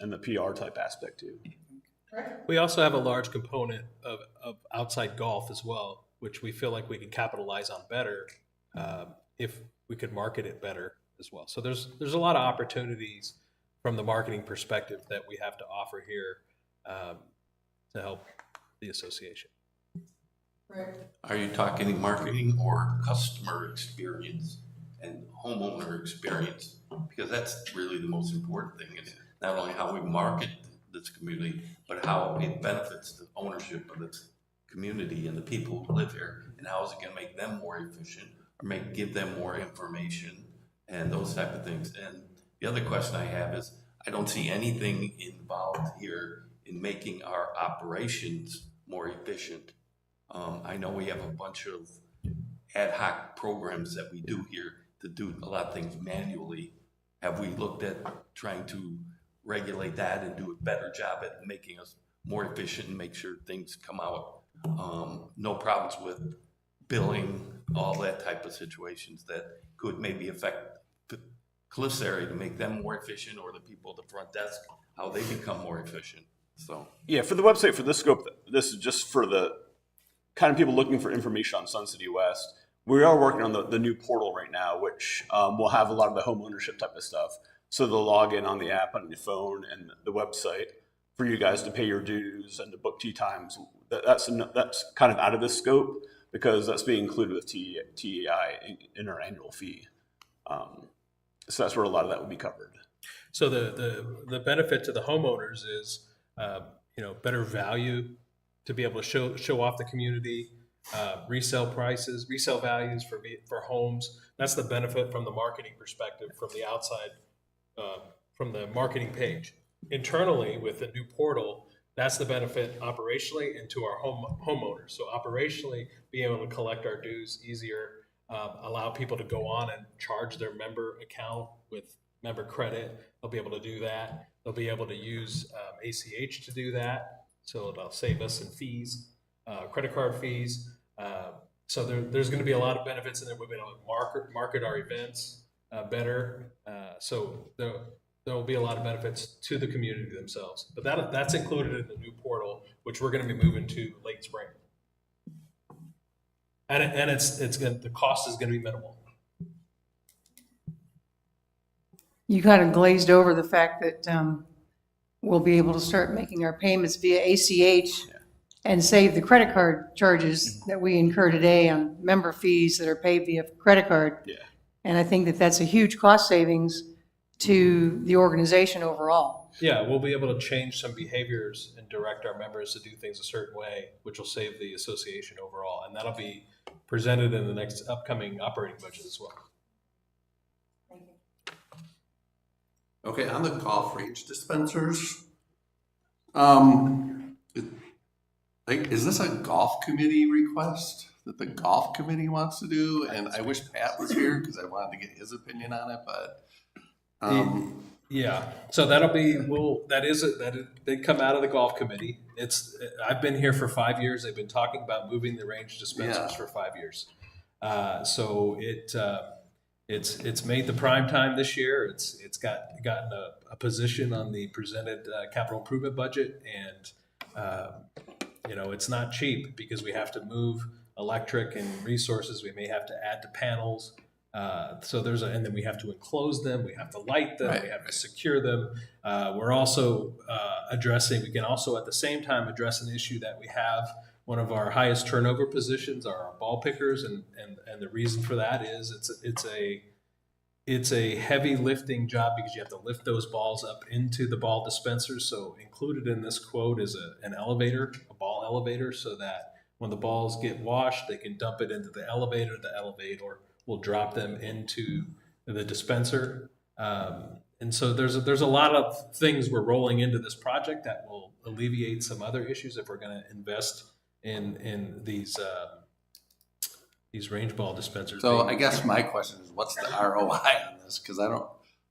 and the PR type aspect too. We also have a large component of outside golf as well, which we feel like we can capitalize on better if we could market it better as well. So there's a lot of opportunities from the marketing perspective that we have to offer here to help the association. Are you talking marketing or customer experience and homeowner experience? Because that's really the most important thing, is not only how we market this community, but how it benefits the ownership of this community and the people who live here, and how is it gonna make them more efficient, or give them more information, and those type of things. And the other question I have is, I don't see anything involved here in making our operations more efficient. I know we have a bunch of ad hoc programs that we do here to do a lot of things manually. Have we looked at trying to regulate that and do a better job at making us more efficient and make sure things come out? No problems with billing, all that type of situations that could maybe affect the commissary to make them more efficient, or the people at the front desk, how they become more efficient. So Yeah, for the website, for this scope, this is just for the kind of people looking for information on Sun City West. We are working on the new portal right now, which will have a lot of the home ownership type of stuff. So they'll log in on the app on your phone and the website for you guys to pay your dues and to book tee times. That's kind of out of this scope because that's being included with TEI in our annual fee. So that's where a lot of that will be covered. So the benefit to the homeowners is better value, to be able to show off the community, resale prices, resale values for homes. That's the benefit from the marketing perspective, from the outside, from the marketing page. Internally, with the new portal, that's the benefit operationally and to our homeowners. So operationally, being able to collect our dues easier, allow people to go on and charge their member account with member credit. They'll be able to do that. They'll be able to use ACH to do that. So it'll save us in fees. credit card fees. So there's going to be a lot of benefits in there. We've been able to market our events better. So there will be a lot of benefits to the community themselves. But that's included in the new portal, which we're going to be moving to late spring. And the cost is going to be minimal. You kind of glazed over the fact that we'll be able to start making our payments via ACH and save the credit card charges that we incur today on member fees that are paid via credit card. Yeah. And I think that that's a huge cost savings to the organization overall. Yeah, we'll be able to change some behaviors and direct our members to do things a certain way, which will save the association overall. And that'll be presented in the next upcoming operating budget as well. Okay, on the golf range dispensers, is this a golf committee request that the golf committee wants to do? And I wish Pat was here because I wanted to get his opinion on it, but, Yeah, so that they come out of the golf committee. I've been here for 5 years. They've been talking about moving the range dispensers for 5 years. So it's made the prime time this year. It's gotten a position on the presented capital improvement budget, and it's not cheap because we have to move electric and resources. We may have to add to panels. So and then we have to enclose them. We have to light them. We have to secure them. We're also we can also at the same time address an issue that we have. One of our highest turnover positions are our ball pickers, and the reason for that is it's a heavy lifting job because you have to lift those balls up into the ball dispensers. So included in this quote is an elevator, a ball elevator, so that when the balls get washed, they can dump it into the elevator. The elevator will drop them into the dispenser. And so there's a lot of things we're rolling into this project that will alleviate some other issues if we're going to invest in these range ball dispensers. so I guess my question is, what's the ROI on this? Because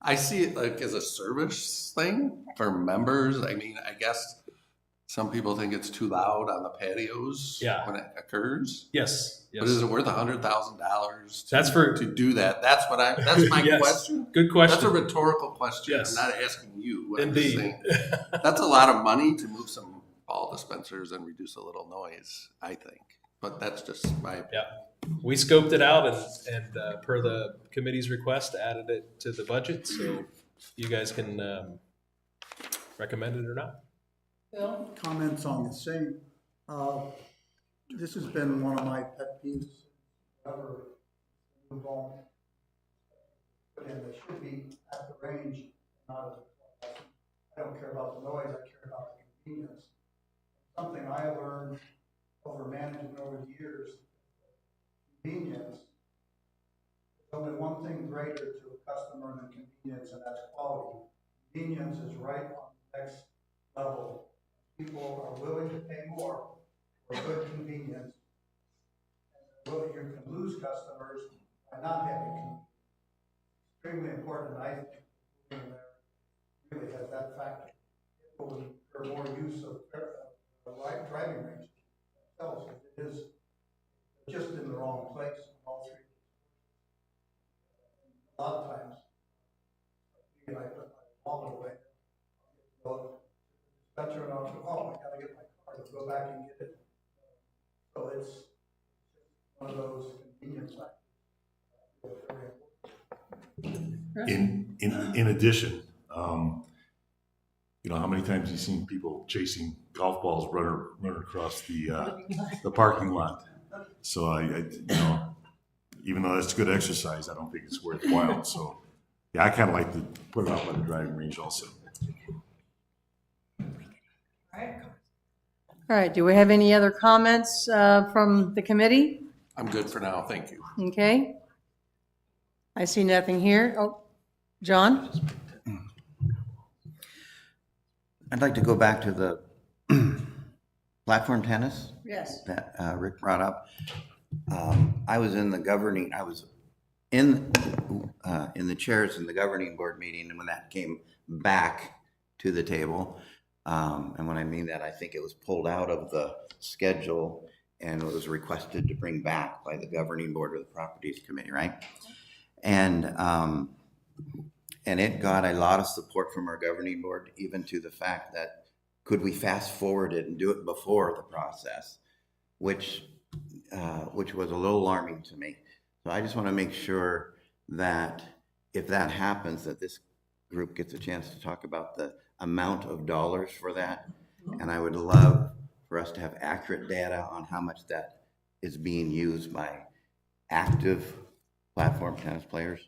I see it like as a service thing for members. I mean, I guess some people think it's too loud on the patios when it occurs. Yes. But is it worth $100,000 That's for to do that? That's my Yes. question. Good question. That's a rhetorical question. Yes. I'm not asking you. I'm just Indeed. saying, that's a lot of money to move some ball dispensers and reduce a little noise, I think. But that's just my opinion. Yeah, we scoped it out and per the committee's request, added it to the budget. So you guys can recommend it or not. Bill? Comments on the same. This has been one of my pet peeves ever involved. And they should be at the range, not at the club. I don't care about the noise, I care about the convenience. Something I learned over management over the years, convenience. There's only one thing greater to a customer than convenience, and that's quality. Convenience is right on the next level. People are willing to pay more for good convenience. And you can lose customers by not having convenience. Extremely important, I think, moving there really has that factor. People are more use of driving range themselves. It is just in the wrong place in all three. A lot of times, I put my wallet away. Dispenser and I'll go, oh, I gotta get my card, I'll go back and get it. So it's one of those convenience factors. In addition, how many times have you seen people chasing golf balls run across the parking lot? So I even though that's good exercise, I don't think it's worthwhile. So yeah, I kind of like to put it out by the driving range also. All right, do we have any other comments from the committee? I'm good for now, thank you. Okay. I see nothing here. Oh, John? I'd like to go back to the platform tennis Yes. that Rick brought up. I was in the chairs in the governing board meeting, and when that came back to the table, And when I mean that, I think it was pulled out of the schedule and was requested to bring back by the governing board of the properties committee, right? And it got a lot of support from our governing board, even to the fact that could we fast forward it and do it before the process, which was a little alarming to me. So I just want to make sure that if that happens, that this group gets a chance to talk about the amount of dollars for that. And I would love for us to have accurate data on how much that is being used by active platform tennis players.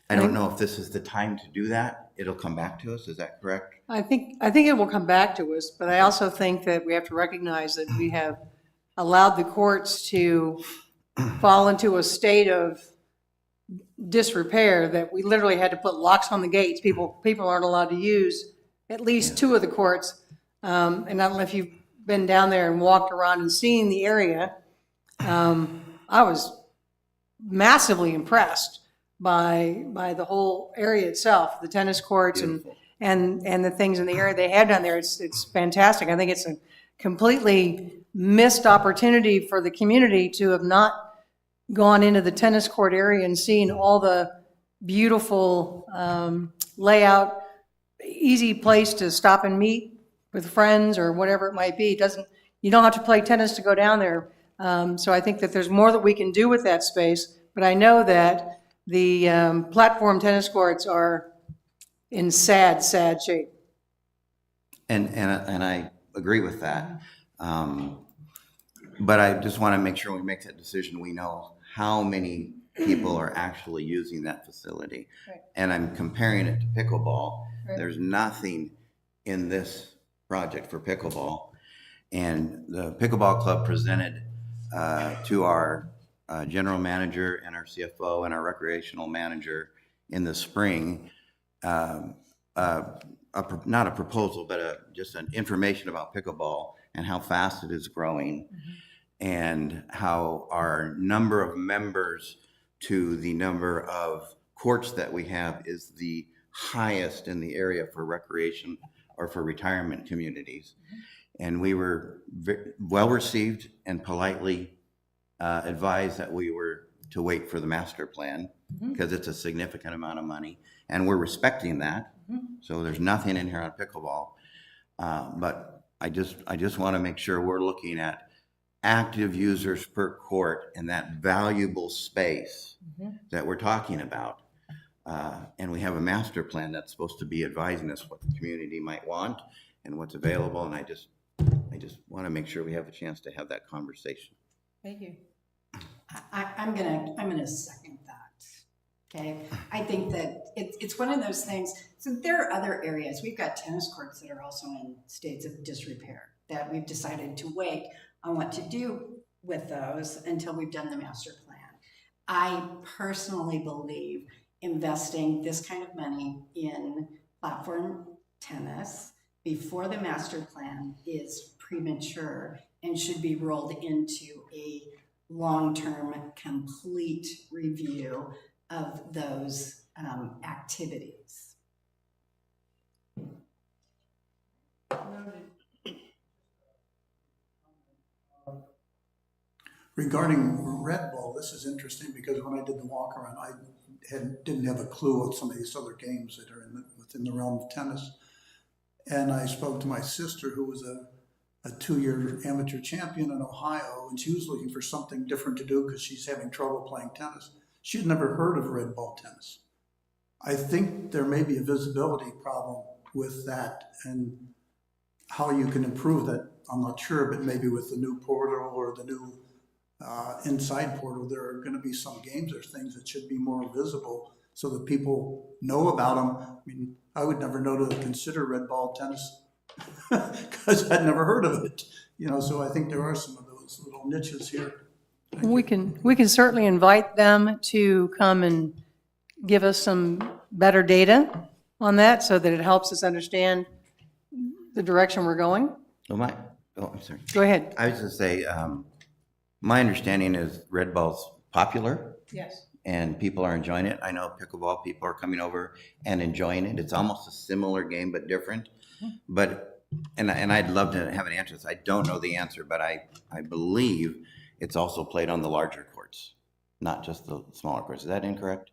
I don't know if this is the time to do that. It'll come back to us. Is that correct? I think it will come back to us, but I also think that we have to recognize that we have allowed the courts to fall into a state of disrepair that we literally had to put locks on the gates. People aren't allowed to use at least two of the courts. And I don't know if you've been down there and walked around and seen the area. I was massively impressed by the whole area itself, the tennis courts and the things in the area they have down there. It's fantastic. I think it's a completely missed opportunity for the community to have not gone into the tennis court area and seen all the beautiful layout, easy place to stop and meet with friends or whatever it might be. You don't have to play tennis to go down there. So I think that there's more that we can do with that space, but I know that the platform tennis courts are in sad shape. And I agree with that. But I just want to make sure when we make that decision, we know how many people are actually using that facility. Right. And I'm comparing it to pickleball. Right. There's nothing in this project for pickleball. And the pickleball club presented to our general manager and our CFO and our recreational manager in the spring, not a proposal, but just an information about pickleball and how fast it is growing, and how our number of members to the number of courts that we have is the highest in the area for recreation or for retirement communities. And we were well received and politely advised that we were to wait for the master plan because it's a significant amount of money, and we're respecting that. So there's nothing in here on pickleball, but I just want to make sure we're looking at active users per court in that valuable space that we're talking about. And we have a master plan that's supposed to be advising us what the community might want and what's available. And I just want to make sure we have a chance to have that conversation. Thank you. I'm gonna second that. Okay, I think that it's one of those things. So there are other areas. We've got tennis courts that are also in states of disrepair that we've decided to wait on what to do with those until we've done the master plan. I personally believe investing this kind of money in platform tennis before the master plan is premature and should be rolled into a long-term complete review of those activities. Regarding Red Bull, this is interesting because when I did the walk around, I didn't have a clue of some of these other games that are within the realm of tennis. And I spoke to my sister, who was a 2-year amateur champion in Ohio, and she was looking for something different to do because she's having trouble playing tennis. She had never heard of red ball tennis. I think there may be a visibility problem with that, and how you can improve that, I'm not sure, but maybe with the new portal or the new inside portal, there are going to be some games or things that should be more visible so that people know about them. I mean, I would never know to consider red ball tennis because I'd never heard of it. So I think there are some of those little niches here. We can certainly invite them to come and give us some better data on that so that it helps us understand the direction we're going. I'm sorry. Go ahead. I was going to say, my understanding is red ball's popular. Yes. and people are enjoying it. I know pickleball people are coming over and enjoying it. It's almost a similar game, but different. But, and I'd love to have an answer to this. I don't know the answer, but I believe it's also played on the larger courts, not just the smaller courts. Is that incorrect?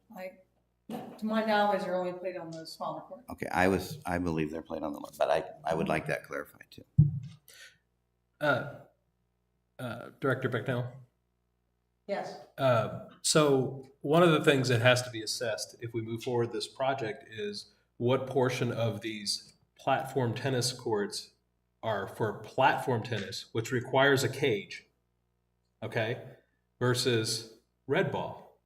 To my knowledge, they're only played on the smaller court. Okay, I believe they're played on the, but I would like that clarified too. Director Becknell? Yes. So one of the things that has to be assessed if we move forward this project is what portion of these platform tennis courts are for platform tennis, which requires a cage, okay, versus red ball.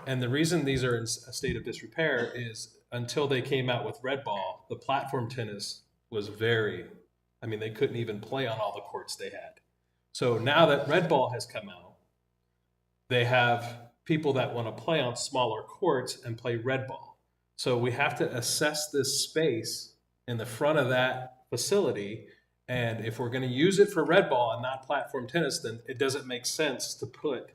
And the reason these are in a state of disrepair is until they came out with red ball, the platform tennis was they couldn't even play on all the courts they had. So now that red ball has come out, they have people that want to play on smaller courts and play red ball. So we have to assess this space in the front of that facility. And if we're going to use it for red ball and not platform tennis, then it doesn't make sense to put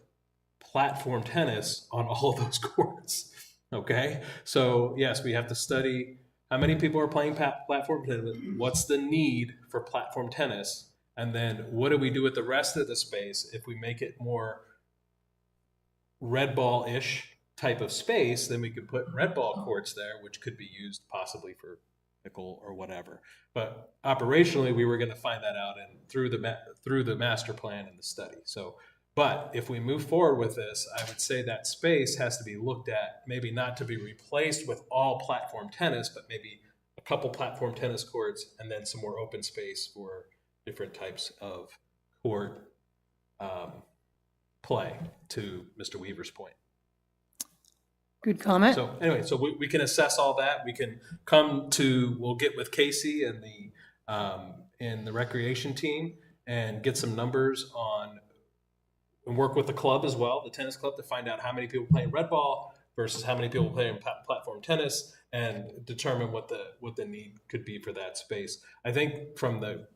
platform tennis on all those courts. Okay. So yes, we have to study how many people are playing platform tennis, what's the need for platform tennis, and then what do we do with the rest of the space if we make it more red ball-ish type of space, then we could put red ball courts there, which could be used possibly for pickle or whatever. But operationally, we were going to find that out and through the master plan and the study. So, but if we move forward with this, I would say that space has to be looked at, maybe not to be replaced with all platform tennis, but maybe a couple platform tennis courts and then some more open space for different types of court play, to Mr. Weaver's point. Good comment. So anyway, so we can assess all that. We can we'll get with Casey and the recreation team and get some numbers on, and work with the club as well, the tennis club, to find out how many people playing red ball versus how many people playing platform tennis, and determine what the need could be for that space. I think from the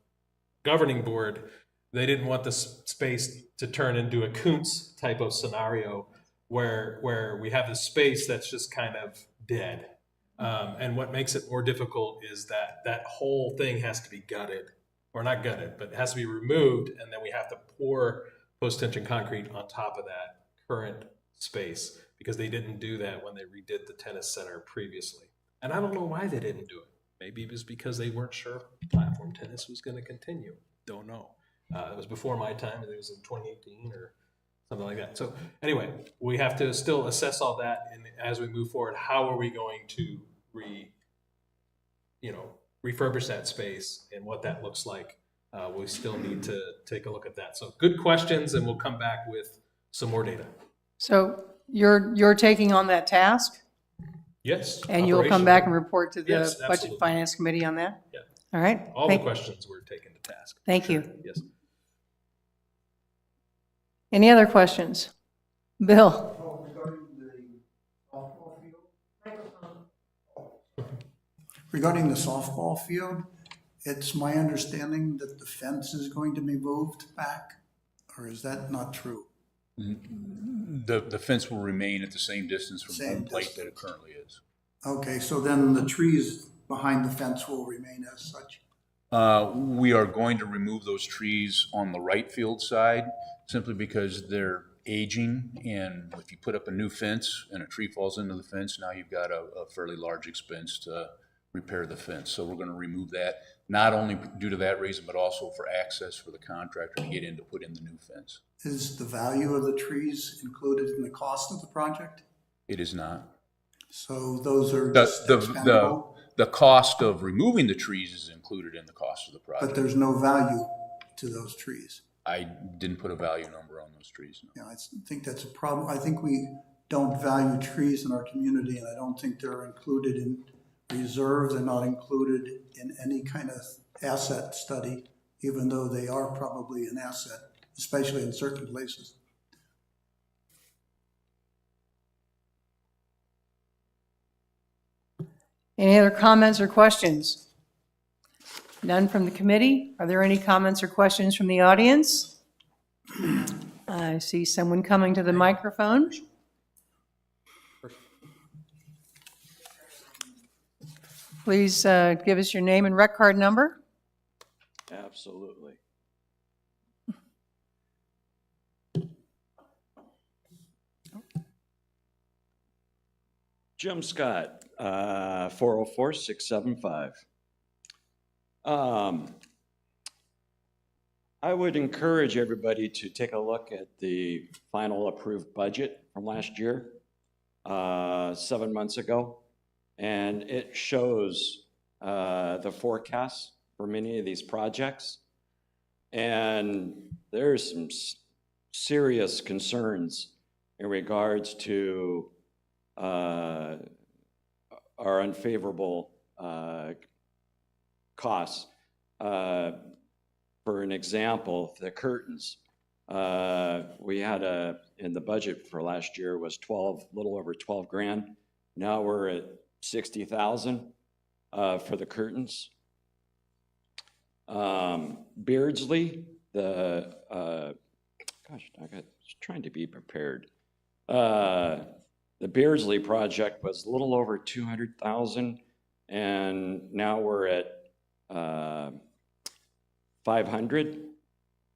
governing board, they didn't want the space to turn into a Kuntz type of scenario where we have a space that's just kind of dead. And what makes it more difficult is that whole thing has to be gutted, or not gutted, but it has to be removed, and then we have to pour post-tension concrete on top of that current space, because they didn't do that when they redid the tennis center previously. And I don't know why they didn't do it. Maybe it was because they weren't sure platform tennis was going to continue. Don't know. It was before my time, and it was in 2018 or something like that. So anyway, we have to still assess all that, and as we move forward, how are we going to refurbish that space and what that looks like? We still need to take a look at that. So good questions, and we'll come back with some more data. So you're taking on that task, Yes. and you'll come back and report to the Yes, Budget absolutely. Finance Committee on that? Yeah. All right. All the questions were taken to task. Thank you. Yes. Any other questions? Bill? Regarding the softball field, it's my understanding that the fence is going to be moved back, or is that not true? The fence will remain at the same distance from Same home plate distance. that it currently is. Okay, so then the trees behind the fence will remain as such? We are going to remove those trees on the right field side simply because they're aging, and if you put up a new fence and a tree falls into the fence, now you've got a fairly large expense to repair the fence. So we're going to remove that, not only due to that reason, but also for access for the contractor to get in to put in the new fence. Is the value of the trees included in the cost of the project? It is not. So those are just expendable, The cost of removing the trees is included in the cost of the but project. there's no value to those trees. I didn't put a value number on those trees, no. Yeah, I think that's a problem. I think we don't value trees in our community, and I don't think they're included in reserves. They're not included in any kind of asset study, even though they are probably an asset, especially in certain places. Any other comments or questions? None from the committee? Are there any comments or questions from the audience? I see someone coming to the microphone. Please give us your name and rec card number. Absolutely. Jim Scott, 404-675. I would encourage everybody to take a look at the final approved budget from last year, 7 months ago. And it shows the forecasts for many of these projects. And there's some serious concerns in regards to our unfavorable costs. For an example, the curtains. We had in the budget for last year was little over 12 grand. Now we're at 60,000 for the curtains. Beardsley, gosh, I was trying to be prepared. The Beardsley project was a little over 200,000, and now we're at 500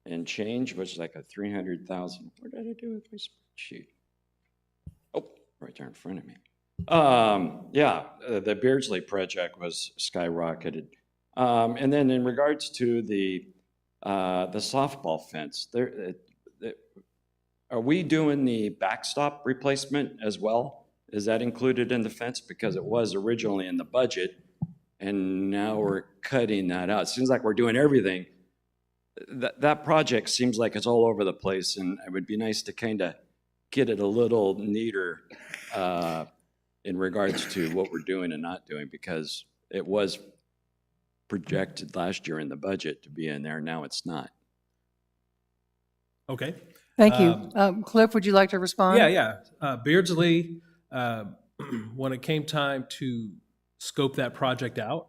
and change, which is like a 300,000. What did I do with my spreadsheet? Oh, right there in front of me. Yeah, the Beardsley project was skyrocketed. And then in regards to the softball fence, are we doing the backstop replacement as well? Is that included in the fence? Because it was originally in the budget, and now we're cutting that out. It seems like we're doing everything. That project seems like it's all over the place, and it would be nice to kind of get it a little neater in regards to what we're doing and not doing, because it was projected last year in the budget to be in there. Now it's not. Okay. Thank you. Cliff, would you like to respond? Yeah. Beardsley, when it came time to scope that project out,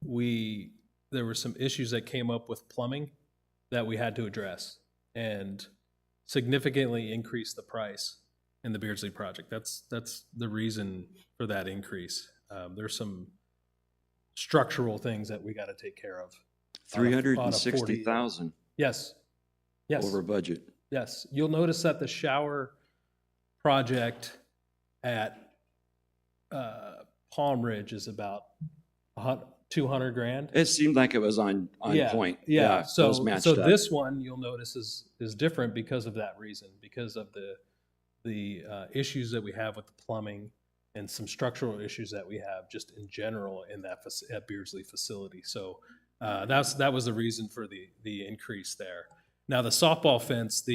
there were some issues that came up with plumbing that we had to address and significantly increase the price in the Beardsley project. That's the reason for that increase. There's some structural things that we got to take care of. 360,000 Yes. over budget. Yes. You'll notice that the shower project at Palm Ridge is about 200 grand. It seemed like it was on point. Yeah. So those matched up. this one you'll notice is different because of that reason, because of the issues that we have with the plumbing and some structural issues that we have just in general in that at Beardsley facility. So that was the reason for the increase there. Now the softball fence,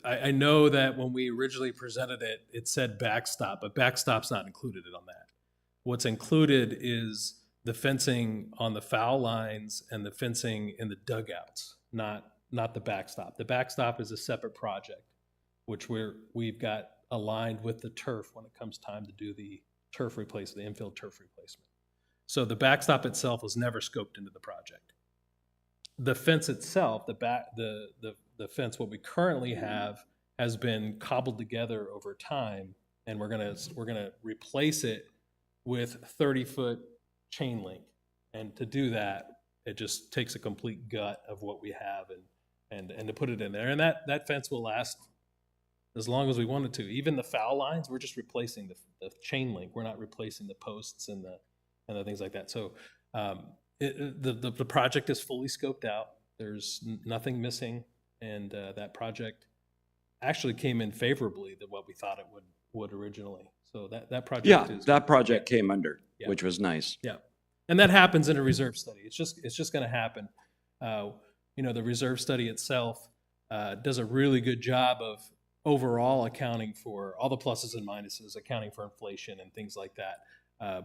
I know that when we originally presented it, it said backstop, but backstop's not included on that. What's included is the fencing on the foul lines and the fencing in the dugouts, not the backstop. The backstop is a separate project, which we've got aligned with the turf when it comes time to do the turf replacement, the infield turf replacement. So the backstop itself was never scoped into the project. The fence itself, the fence, what we currently have, has been cobbled together over time, and we're gonna replace it with 30-foot chain link. And to do that, it just takes a complete gut of what we have and to put it in there. And that fence will last as long as we want it to. Even the foul lines, we're just replacing the chain link. We're not replacing the posts and the things like that. So the project is fully scoped out. There's nothing missing, and that project actually came in favorably than what we thought it would originally. So that project that project came under, which was nice. Yeah, and that happens in a reserve study. It's just going to happen. The reserve study itself does a really good job of overall accounting for all the pluses and minuses, accounting for inflation and things like that.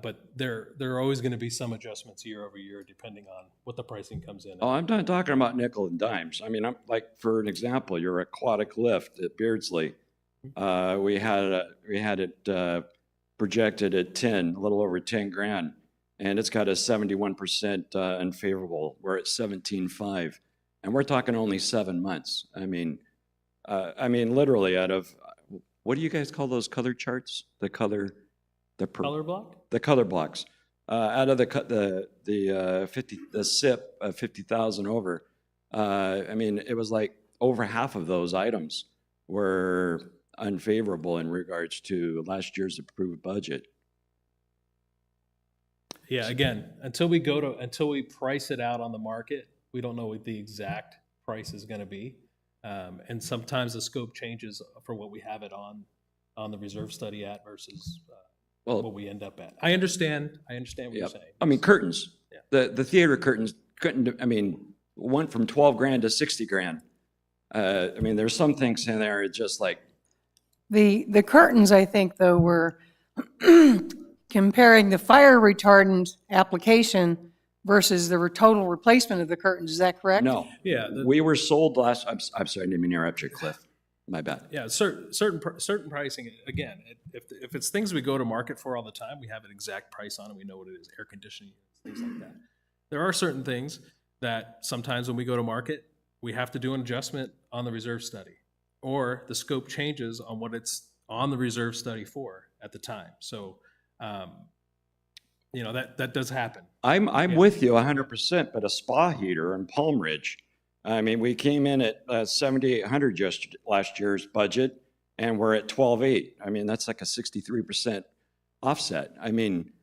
But there are always going to be some adjustments year over year depending on what the pricing comes in. Oh, I'm not talking about nickel and dimes. I mean, I'm like, for an example, your aquatic lift at Beardsley. We had it projected at a little over 10 grand, and it's got a 71% unfavorable. We're at 17.5, and we're talking only 7 months. I mean, literally out of, what do you guys call those color charts? Color block? The color blocks. out of the SIP of 50,000 over, I mean, it was like over half of those items were unfavorable in regards to last year's approved budget. Yeah, again, until we price it out on the market, we don't know what the exact price is gonna be. And sometimes the scope changes for what we have it on the reserve study at versus Well, what we end up at. I understand what you're Yep. saying. I mean, curtains, Yeah. the theater curtains went from 12 grand to 60 grand. I mean, there's some things in there, it's just like, The curtains, I think, though, were comparing the fire retardant application versus the total replacement of the curtains. Is that correct? no. Yeah, We were sold I'm sorry, I didn't mean to interrupt you, Cliff. My bad. yeah, certain pricing, again, if it's things we go to market for all the time, we have an exact price on it, we know what it is, air conditioning, things like that. There are certain things that sometimes when we go to market, we have to do an adjustment on the reserve study, or the scope changes on what it's on the reserve study for at the time. So, that does happen. I'm Yeah. with you 100%, but a spa heater in Palm Ridge, I mean, we came in at 7,800 just last year's budget, and we're at 12,800. I mean, that's like a 63% offset. I mean,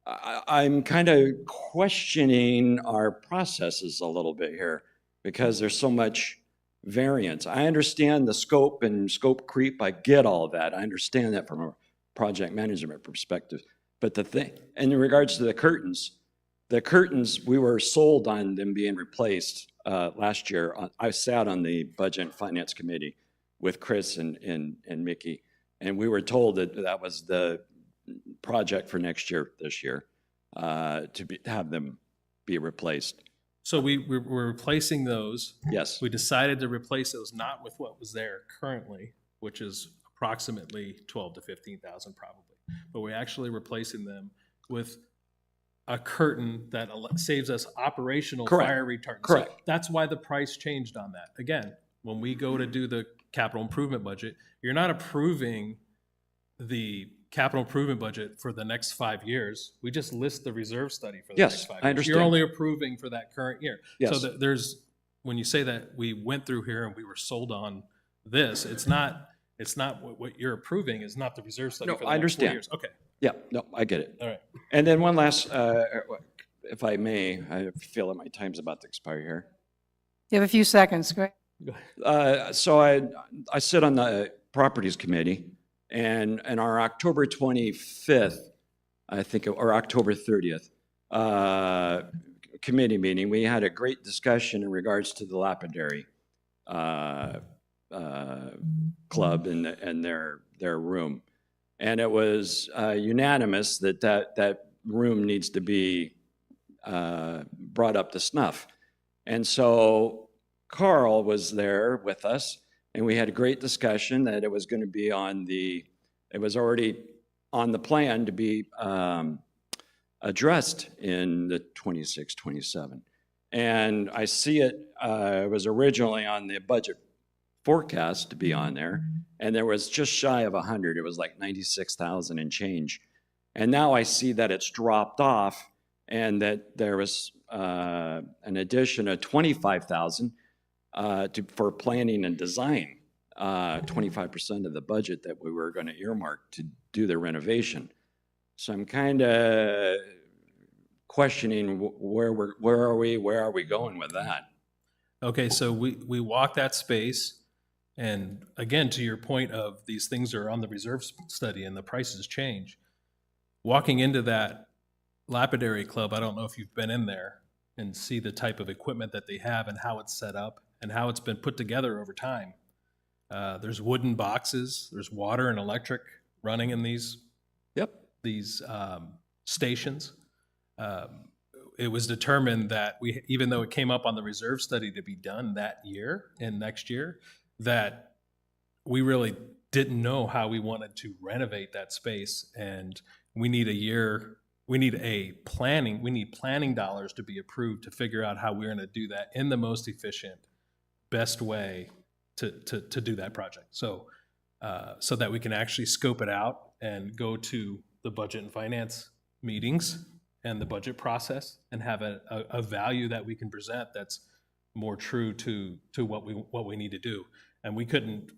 I'm kind of questioning our processes a little bit here because there's so much variance. I understand the scope and scope creep. I get all of that. I understand that from a project management perspective. But the thing, in regards to the curtains, we were sold on them being replaced last year. I sat on the Budget and Finance Committee with Chris and Mickey, and we were told that was the project for this year, to have them be replaced. So we're replacing those. Yes. We decided to replace those not with what was there currently, which is approximately 12 to 15,000 probably, but we're actually replacing them with a curtain that saves us operational Correct. fire retardant. Correct. So that's why the price changed on that. Again, when we go to do the capital improvement budget, you're not approving the capital improvement budget for the next 5 years. We just list the reserve study for the Yes, next 5 years. I understand. You're only approving for that current year. Yes. So when you say that we went through here and we were sold on this, it's not what you're approving is not the reserve study No, for the I next 4 understand. years. Okay, Yeah, no, I get it. all right. And then one last, if I may, I feel that my time's about to expire here. You have a few seconds. Go ahead. So I sit on the Properties Committee, and in our October 25th, I think, or October 30th, committee meeting, we had a great discussion in regards to the lapidary club and their room. And it was unanimous that room needs to be brought up to snuff. And so Carl was there with us, and we had a great discussion that it was going to be it was already on the plan to be addressed in the 26, 27. And I see it was originally on the budget forecast to be on there, and there was just shy of 100. It was like 96,000 and change. And now I see that it's dropped off, and that there was an addition of 25,000 for planning and design, 25% of the budget that we were going to earmark to do the renovation. So I'm kind of questioning where are we going with that? Okay, so we walk that space, and again, to your point of these things are on the reserve study and the prices change. Walking into that lapidary club, I don't know if you've been in there and see the type of equipment that they have and how it's set up and how it's been put together over time. There's wooden boxes, there's water and electric running in these stations. It was determined that even though it came up on the reserve study to be done that year and next year, that we really didn't know how we wanted to renovate that space, and we need planning dollars to be approved to figure out how we're going to do that in the most efficient, best way to do that project. So that we can actually scope it out and go to the budget and finance meetings and the budget process and have a value that we can present that's more true to what we need to do. And we couldn't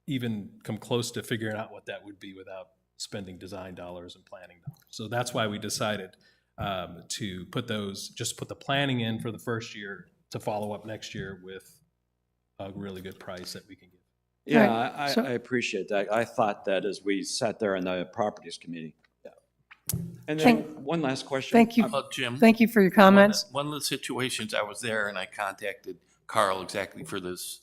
even come close to figuring out what that would be without spending design dollars and planning dollars. So that's why we decided to put the planning in for the first year to follow up next year with a really good price that we can give. Yeah, Right, so- I appreciate that. I thought that as we sat there in the properties committee. And then one last question. Thank you. How about Jim? Thank you for your comments. One of the situations, I was there and I contacted Carl exactly for this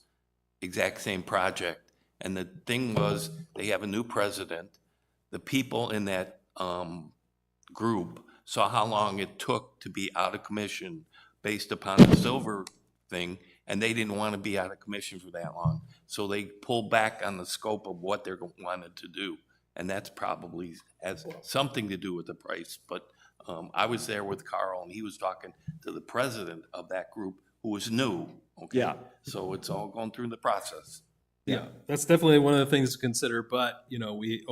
exact same project. And the thing was, they have a new president. The people in that group saw how long it took to be out of commission based upon the silver thing, and they didn't want to be out of commission for that long. So they pulled back on the scope of what they wanted to do. And that's probably has something to do with the price. But I was there with Carl, and he was talking to the president of that group, who was new. Okay? Yeah. So it's all going through the process. Yeah, that's definitely one of the things to consider, but, we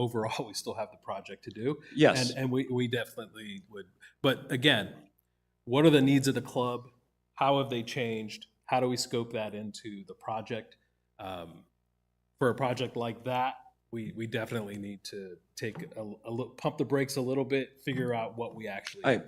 still have the project to do. Yes. And we definitely would, but again, what are the needs of the club? How have they changed? How do we scope that into the project? For a project like that, we definitely need to take pump the brakes a little bit, figure out what we actually. I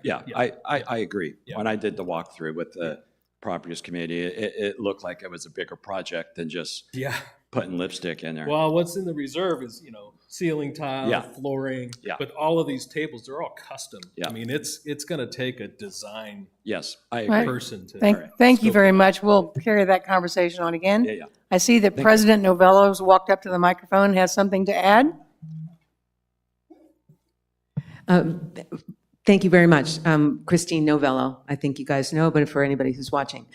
agree. Yeah. When I did the walkthrough with the properties committee, it looked like it was a bigger project than just Yeah. putting lipstick in there. Well, what's in the reserve is, ceiling tile, Yeah. flooring, Yeah. but all of these tables, they're all custom. Yeah. I mean, it's going to take a design Yes, I Right. agree. person to. Thank you scope very it out. much. We'll carry that conversation on again. Yeah, yeah. I see that Thank you. President Novello's walked up to the microphone, has something to add. Thank you very much. Christine Novello, I think you guys know, but for anybody who's watching.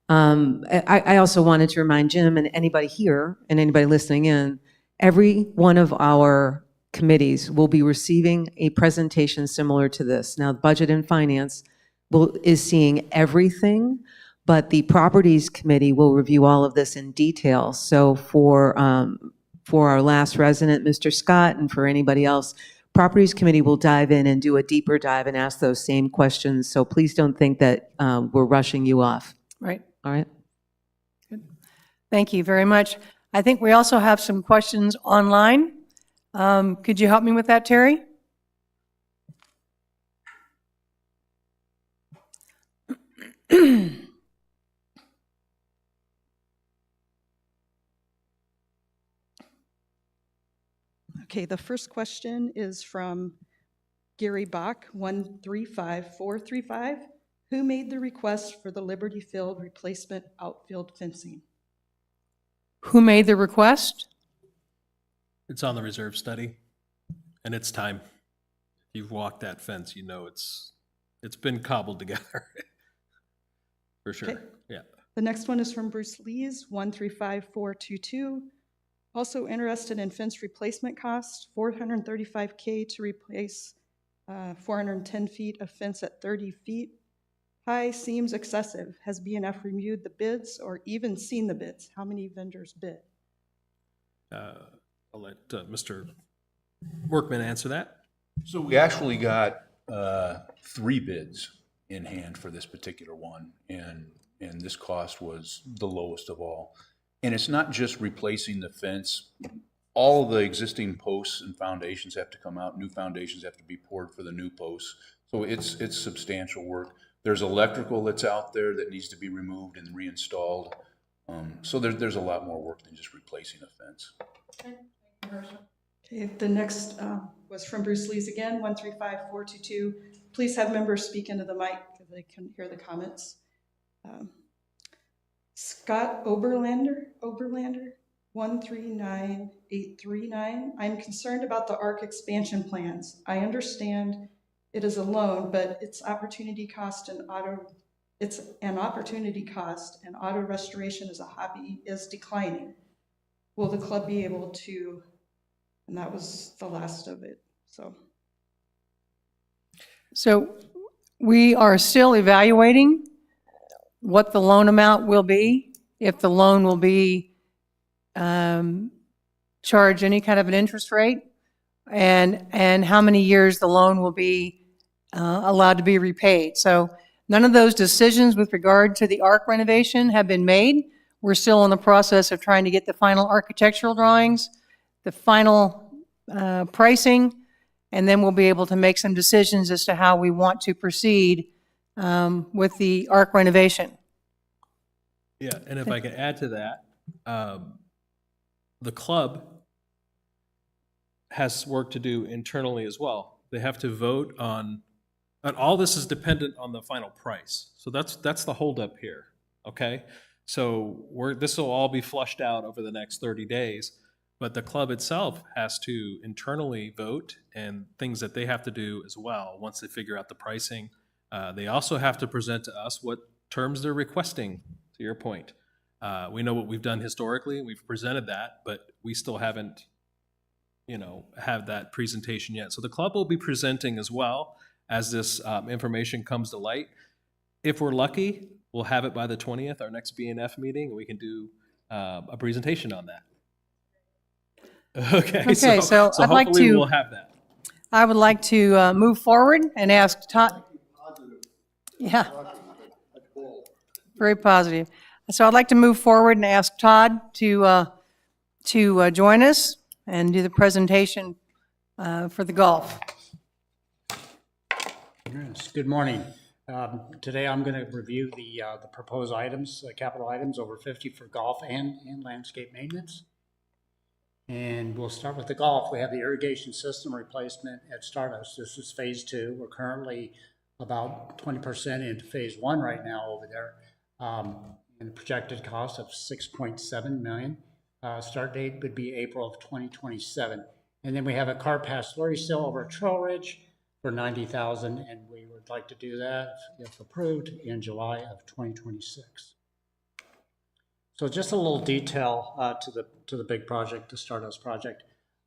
I also wanted to remind Jim and anybody here and anybody listening in, every one of our committees will be receiving a presentation similar to this. Now, Budget and Finance is seeing everything, but the Properties Committee will review all of this in detail. So for our last resident, Mr. Scott, and for anybody else, Properties Committee will dive in and do a deeper dive and ask those same questions. So please don't think that we're rushing you off. Right. All right? Thank you very much. I think we also have some questions online. Could you help me with that, Terry? Okay, the first question is from Gary Bach, 135435. Who made the request for the Liberty Field replacement outfield fencing? Who made the request? It's on the reserve study, and it's time. If you've walked that fence, it's been cobbled together. For sure, Okay. yeah. The next one is from Bruce Lees, 135422. Also interested in fence replacement cost, $435K to replace 410 feet of fence at 30 feet. High seems excessive. Has BNF reviewed the bids or even seen the bids? How many vendors bid? I'll let Mr. Workman answer that. So we actually got 3 bids in hand for this particular one, and this cost was the lowest of all. And it's not just replacing the fence. All the existing posts and foundations have to come out. New foundations have to be poured for the new posts. So it's substantial work. There's electrical that's out there that needs to be removed and reinstalled. So there's a lot more work than just replacing a fence. Okay, the next was from Bruce Lees again, 135422. Please have members speak into the mic so they can hear the comments. Scott Oberlander, 139839. I'm concerned about the ARC expansion plans. I understand it is a loan, but it's an opportunity cost and auto restoration as a hobby is declining. Will the club be able to, and that was the last of it, So we are still evaluating what the loan amount will be, if the loan will be charge any kind of an interest rate, and how many years the loan will be allowed to be repaid. So none of those decisions with regard to the ARC renovation have been made. We're still in the process of trying to get the final architectural drawings, the final pricing, and then we'll be able to make some decisions as to how we want to proceed with the ARC renovation. Yeah, and if I can add to that, the club has work to do internally as well. They have to vote on, and all this is dependent on the final price. So that's the holdup here, okay? So this will all be flushed out over the next 30 days, but the club itself has to internally vote and things that they have to do as well once they figure out the pricing. They also have to present to us what terms they're requesting, to your point. We know what we've done historically, we've presented that, but we still haven't, have that presentation yet. So the club will be presenting as well as this information comes to light. If we're lucky, we'll have it by the 20th, our next BNF meeting, and we can do a presentation on that. Okay, so I'd like hopefully to, we'll have that. I would like to move forward and ask Todd. Yeah. Very positive. So I'd like to move forward and ask Todd to join us and do the presentation for the golf. Yes, good morning. Today I'm going to review the proposed items, capital items over 50 for golf and landscape maintenance. And we'll start with the golf. We have the irrigation system replacement at Stardust. This is phase 2. We're currently about 20% into phase 1 right now over there. And the projected cost of $6.7 million. Start date would be April of 2027. And then we have a car pass slurry seal over at Trail Ridge for $90,000, and we would like to do that, if approved, in July of 2026. So just a little detail to the big project, the Stardust project.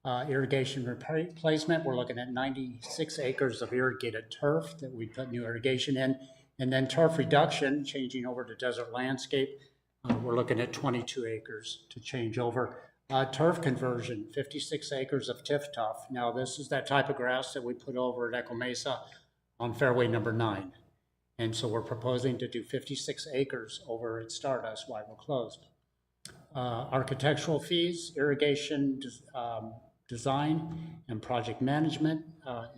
Irrigation replacement, we're looking at 96 acres of irrigated turf that we put new irrigation in. And then turf reduction, changing over to desert landscape, we're looking at 22 acres to change over. Turf conversion, 56 acres of TIF-Tuff. Now this is that type of grass that we put over at Echo Mesa on fairway number 9. And so we're proposing to do 56 acres over at Stardust while we're closed. Architectural fees, irrigation design and project management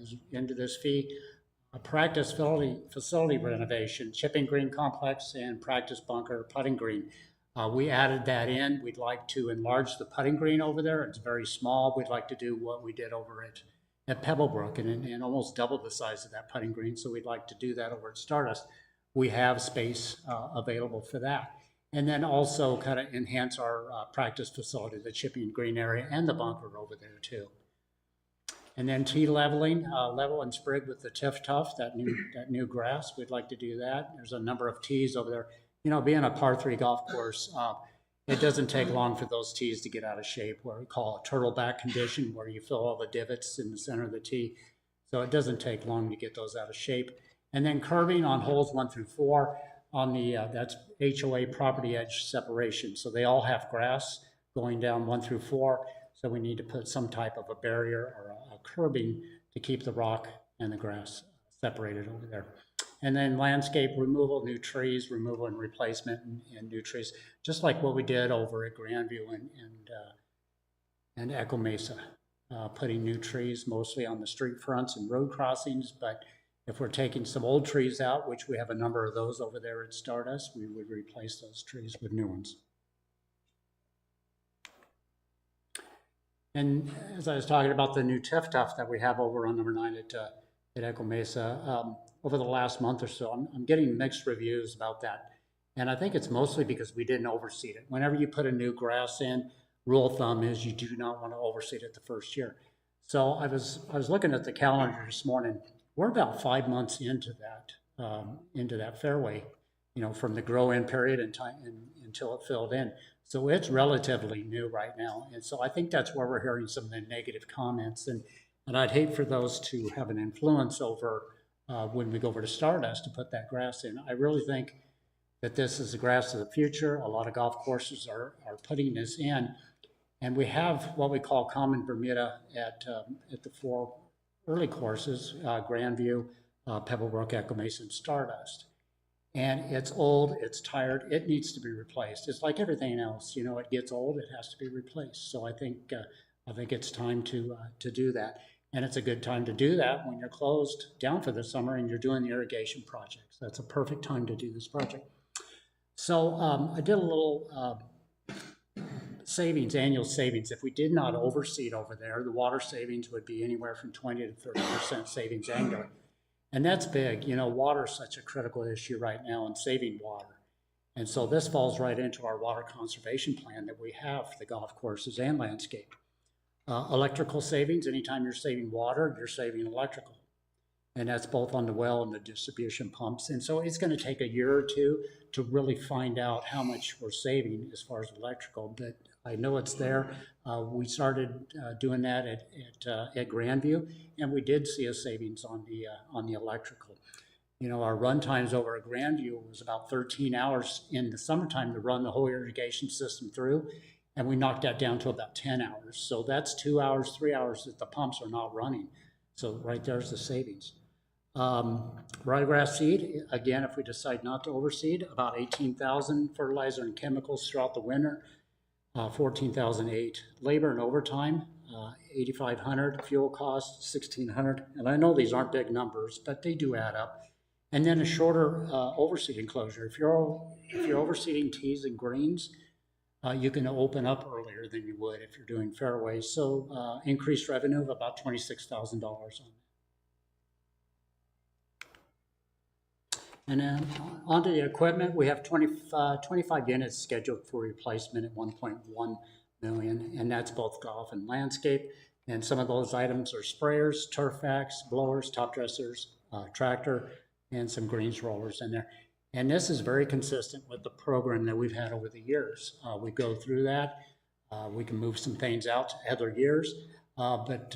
is into this fee. A practice facility renovation, chipping green complex and practice bunker putting green. We added that in. We'd like to enlarge the putting green over there. It's very small. We'd like to do what we did over at Pebblebrook and almost double the size of that putting green. So we'd like to do that over at Stardust. We have space available for that. And then also kind of enhance our practice facility, the chipping green area and the bunker over there too. And then tee leveling, level and sprig with the TIF-Tuff, that new grass. We'd like to do that. There's a number of tees over there. Being a par 3 golf course, it doesn't take long for those tees to get out of shape, what we call a turtle back condition, where you fill all the divots in the center of the tee. So it doesn't take long to get those out of shape. And then curbing on holes 1 through 4 on the, that's HOA property edge separation. So they all have grass going down 1 through 4. So we need to put some type of a barrier or a curbing to keep the rock and the grass separated over there. And then landscape removal, new trees, removal and replacement and new trees, just like what we did over at Grandview and Echo Mesa, putting new trees mostly on the street fronts and road crossings. But if we're taking some old trees out, which we have a number of those over there at Stardust, we would replace those trees with new ones. And as I was talking about the new TIF-Tuff that we have over on number 9 at Echo Mesa, over the last month or so, I'm getting mixed reviews about that. And I think it's mostly because we didn't overseed it. Whenever you put a new grass in, rule of thumb is you do not want to overseed it the first year. So I was looking at the calendar this morning. We're about 5 months into that fairway, from the grow-in period until it filled in. So it's relatively new right now. And so I think that's where we're hearing some of the negative comments. And I'd hate for those to have an influence over when we go over to Stardust to put that grass in. I really think that this is the grass of the future. A lot of golf courses are putting this in. And we have what we call common Bermuda at the 4 early courses, Grandview, Pebblebrook, Echo Mason, Stardust. And it's old, it's tired, it needs to be replaced. It's like everything else, you know, it gets old, it has to be replaced. So I think it's time to do that. And it's a good time to do that when you're closed down for the summer and you're doing the irrigation projects. That's a perfect time to do this project. So I did a little savings, annual savings. If we did not overseed over there, the water savings would be anywhere from 20 to 30% savings annually. And that's big. You know, water is such a critical issue right now in saving water. And so this falls right into our water conservation plan that we have for the golf courses and landscape. Electrical savings, anytime you're saving water, you're saving electrical. And that's both on the well and the distribution pumps. And so it's going to take a year or two to really find out how much we're saving as far as electrical. But I know it's there. We started doing that at Grandview, and we did see a savings on the electrical. You know, our run times over at Grandview was about 13 hours in the summertime to run the whole irrigation system through, and we knocked that down to about 10 hours. So that's 2 hours, 3 hours that the pumps are not running. So right there's the savings. Ryegrass seed, again, if we decide not to overseed, about 18,000 fertilizer and chemicals throughout the winter, 14,008 labor and overtime, 8,500 fuel costs, 1,600. And I know these aren't big numbers, but they do add up. And then a shorter overseeding closure. If you're overseeding tees and greens, you can open up earlier than you would if you're doing fairways. So increased revenue of about $26,000 on that. And then onto the equipment, we have 25 units scheduled for replacement at 1.1 million, and that's both golf and landscape. And some of those items are sprayers, turf vacs, blowers, top dressers, tractor, and some greens rollers in there. And this is very consistent with the program that we've had over the years. We go through that. We can move some things out to other years, but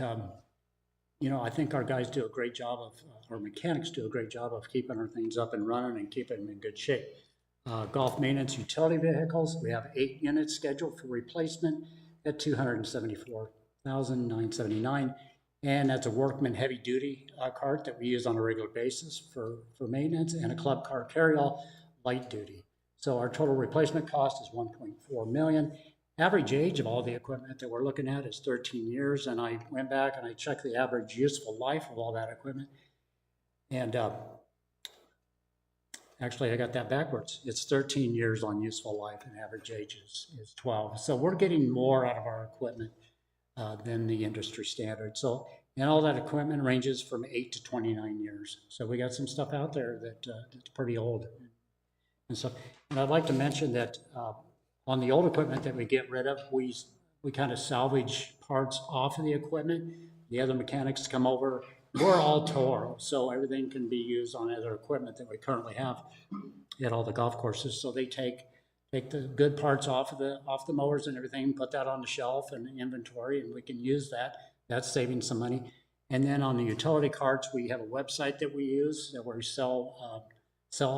you know, I think our guys do a great job of, our mechanics do a great job of keeping our things up and running and keeping them in good shape. Golf maintenance utility vehicles, we have 8 units scheduled for replacement at $274,979. And that's a Workman heavy duty cart that we use on a regular basis for maintenance, and a club car carryall light duty. So our total replacement cost is $1.4 million. Average age of all the equipment that we're looking at is 13 years, and I went back and I checked the average useful life of all that equipment. And actually, I got that backwards. It's 13 years on useful life, and average age is 12. So we're getting more out of our equipment than the industry standard. So, and all that equipment ranges from 8 to 29 years. So we got some stuff out there that's pretty old. And so, and I'd like to mention that on the old equipment that we get rid of, we kind of salvage parts off of the equipment. The other mechanics come over. We're all Toro, so everything can be used on other equipment that we currently have at all the golf courses. So they take the good parts off the mowers and everything, put that on the shelf and the inventory, and we can use that. That's saving some money. And then on the utility carts, we have a website that we use that we sell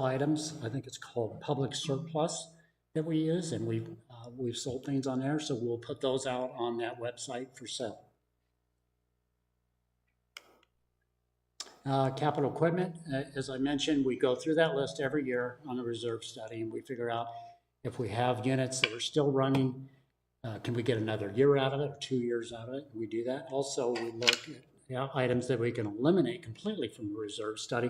items. I think it's called Public Surplus that we use, and we've sold things on there, so we'll put those out on that website for sale. Capital equipment, as I mentioned, we go through that list every year on a reserve study, and we figure out if we have units that are still running, can we get another year out of it or 2 years out of it? We do that. Also, we look at items that we can eliminate completely from the reserve study.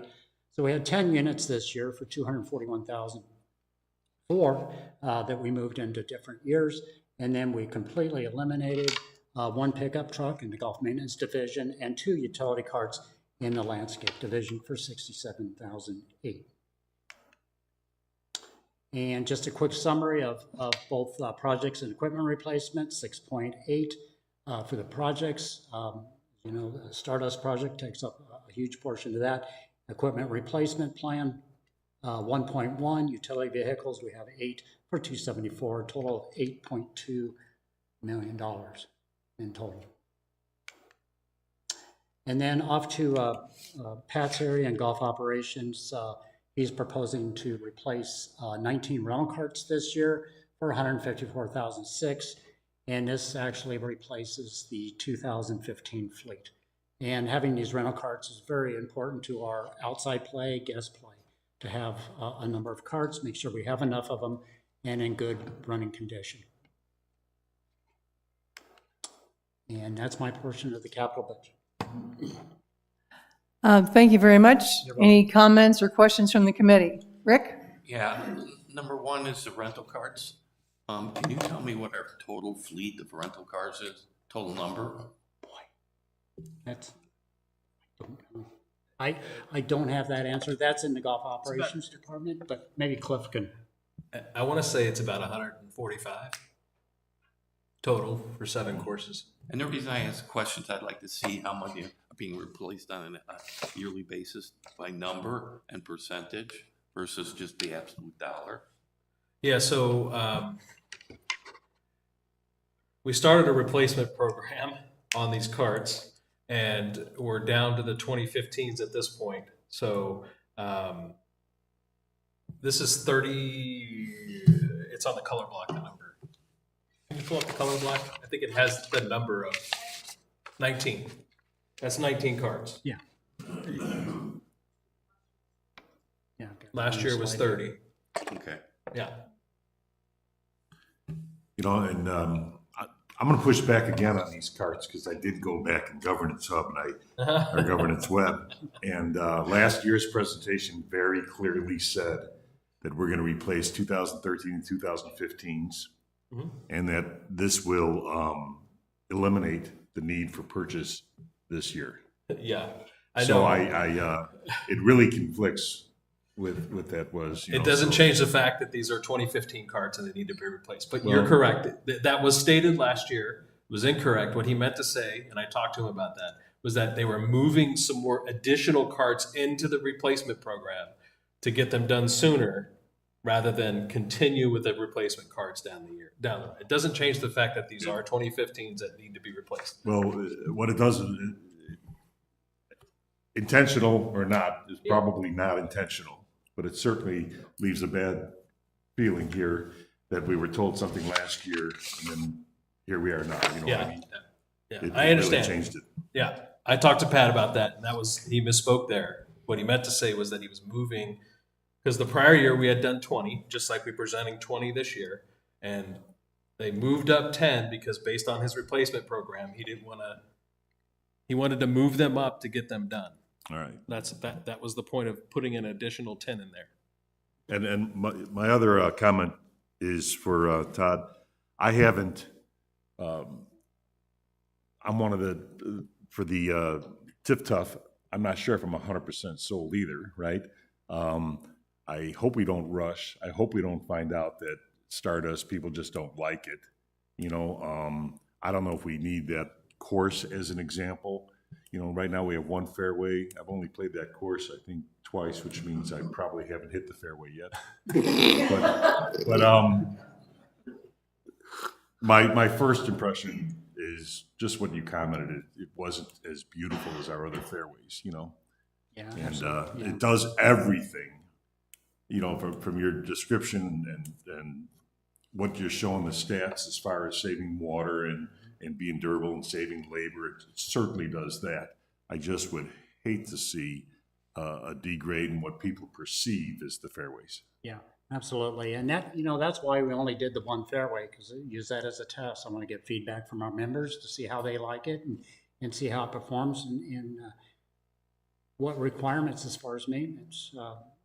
So we had 10 units this year for $241,004 that we moved into different years, and then we completely eliminated 1 pickup truck in the golf maintenance division and 2 utility carts in the landscape division for $67,008. And just a quick summary of both projects and equipment replacement, 6.8 for the projects. You know, the Stardust project takes up a huge portion of that. Equipment replacement plan, 1.1. Utility vehicles, we have 8 for $274, a total of $8.2 million in total. And then off to Pat's area and golf operations. He's proposing to replace 19 rental carts this year for $154,006, and this actually replaces the 2015 fleet. And having these rental carts is very important to our outside play, guest play, to have a number of carts, make sure we have enough of them and in good running condition. And that's my portion of the capital budget. Thank you very much. Any comments or questions from the committee? Rick? Yeah, number one is the rental cars. Can you tell me what our total fleet of rental cars is, total number? That's, I don't have that answer. That's in the golf operations department, but maybe Cliff can. I want to say it's about 145 total for 7 courses. And the reason I ask questions, I'd like to see how many are being replaced on a yearly basis by number and percentage versus just the absolute dollar. Yeah, so we started a replacement program on these carts, and we're down to the 2015s at this point. So this is 30, it's on the color block, the number. Can you pull up the color block? I think it has the number of 19. That's 19 carts. Yeah. Yeah. Last year was 30. Okay. Yeah. You know, and I'm going to push back again on these carts because I did go back in Governance Hub or Governance Web. And last year's presentation very clearly said that we're going to replace 2013 and 2015s. Mm-hmm. And that this will eliminate the need for purchase this year. Yeah, I know. So I it really conflicts with what that was. It doesn't change the fact that these are 2015 carts and they need to be replaced. But you're correct. That was stated last year. It was incorrect. What he meant to say, and I talked to him about that, was that they were moving some more additional carts into the replacement program to get them done sooner, rather than continue with the replacement carts down the road. It doesn't change the fact that these are 2015s that need to be replaced. Well, what it does, intentional or not, is probably not intentional, but it certainly leaves a bad feeling here that we were told something last year and then here we are now. You know what I mean? Yeah, It I understand. really changed it. Yeah, I talked to Pat about that, and he misspoke there. What he meant to say was that he was moving. Because the prior year we had done 20, just like we're presenting 20 this year, and they moved up 10 because based on his replacement program, he wanted to move them up to get them done. All right. That was the point of putting an additional 10 in there. And my other comment is for Todd. I haven't, I'm one of for the Tiff Tough, I'm not sure if I'm 100% sold either, right? I hope we don't rush. I hope we don't find out that Stardust people just don't like it. You know, I don't know if we need that course as an example. You know, right now we have one fairway. I've only played that course, I think, twice, which means I probably haven't hit the fairway yet. but my first impression is just what you commented. It wasn't as beautiful as our other fairways, you know. Yeah, and it does everything. You know, from your description and what you're showing the stats as far as saving water and being durable and saving labor, it certainly does that. I just would hate to see a degrade in what people perceive as the fairways. Yeah, absolutely. And that's why we only did the one fairway, because use that as a test. I want to get feedback from our members to see how they like it and see how it performs and what requirements as far as maintenance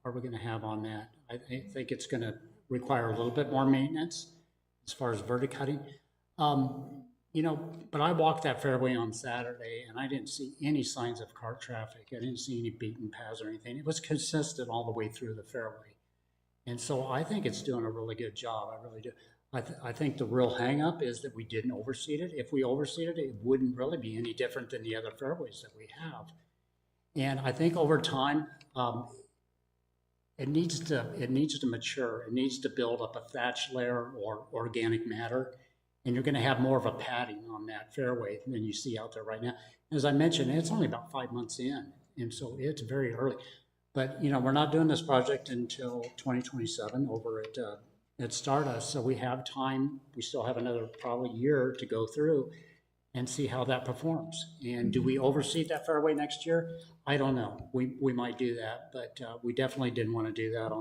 are we going to have on that. I think it's going to require a little bit more maintenance as far as verticutting. But I walked that fairway on Saturday and I didn't see any signs of cart traffic. I didn't see any beaten paths or anything. It was consistent all the way through the fairway. And so I think it's doing a really good job. I really do. I think the real hang-up is that we didn't overseed it. If we overseeded it, it wouldn't really be any different than the other fairways that we have. And I think over time, it needs to mature. It needs to build up a thatch layer or organic matter. And you're going to have more of a padding on that fairway than you see out there right now. As I mentioned, it's only about 5 months in, and so it's very early. But we're not doing this project until 2027 over at Stardust, so we have time. We still have another probably year to go through and see how that performs. And do we overseed that fairway next year? I don't know. We might do that, but we definitely didn't want to do that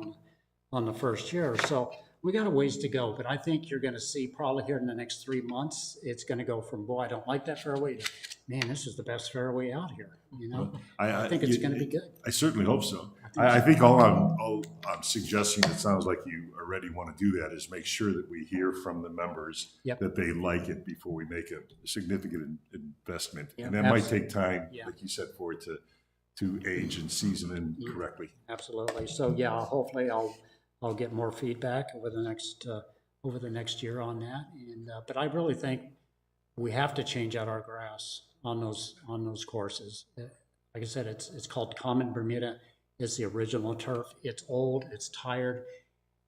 on the first year. So we got a ways to go, but I think you're going to see probably here in the next 3 months, it's going to go from, boy, I don't like that fairway, to, man, this is the best fairway out here, you know? I think it's going to be good. I certainly hope so. I think all I'm suggesting, it sounds like you already want to do that, is make sure that we hear from the members Yep. that they like it before we make a significant investment. Yeah, And that might take time, Yeah. like you said, for it to age and season in correctly. Absolutely. So, yeah, hopefully I'll get more feedback over the next year on that. And, but I really think we have to change out our grass on those courses. Like I said, it's called Common Bermuda. It's the original turf. It's old, it's tired.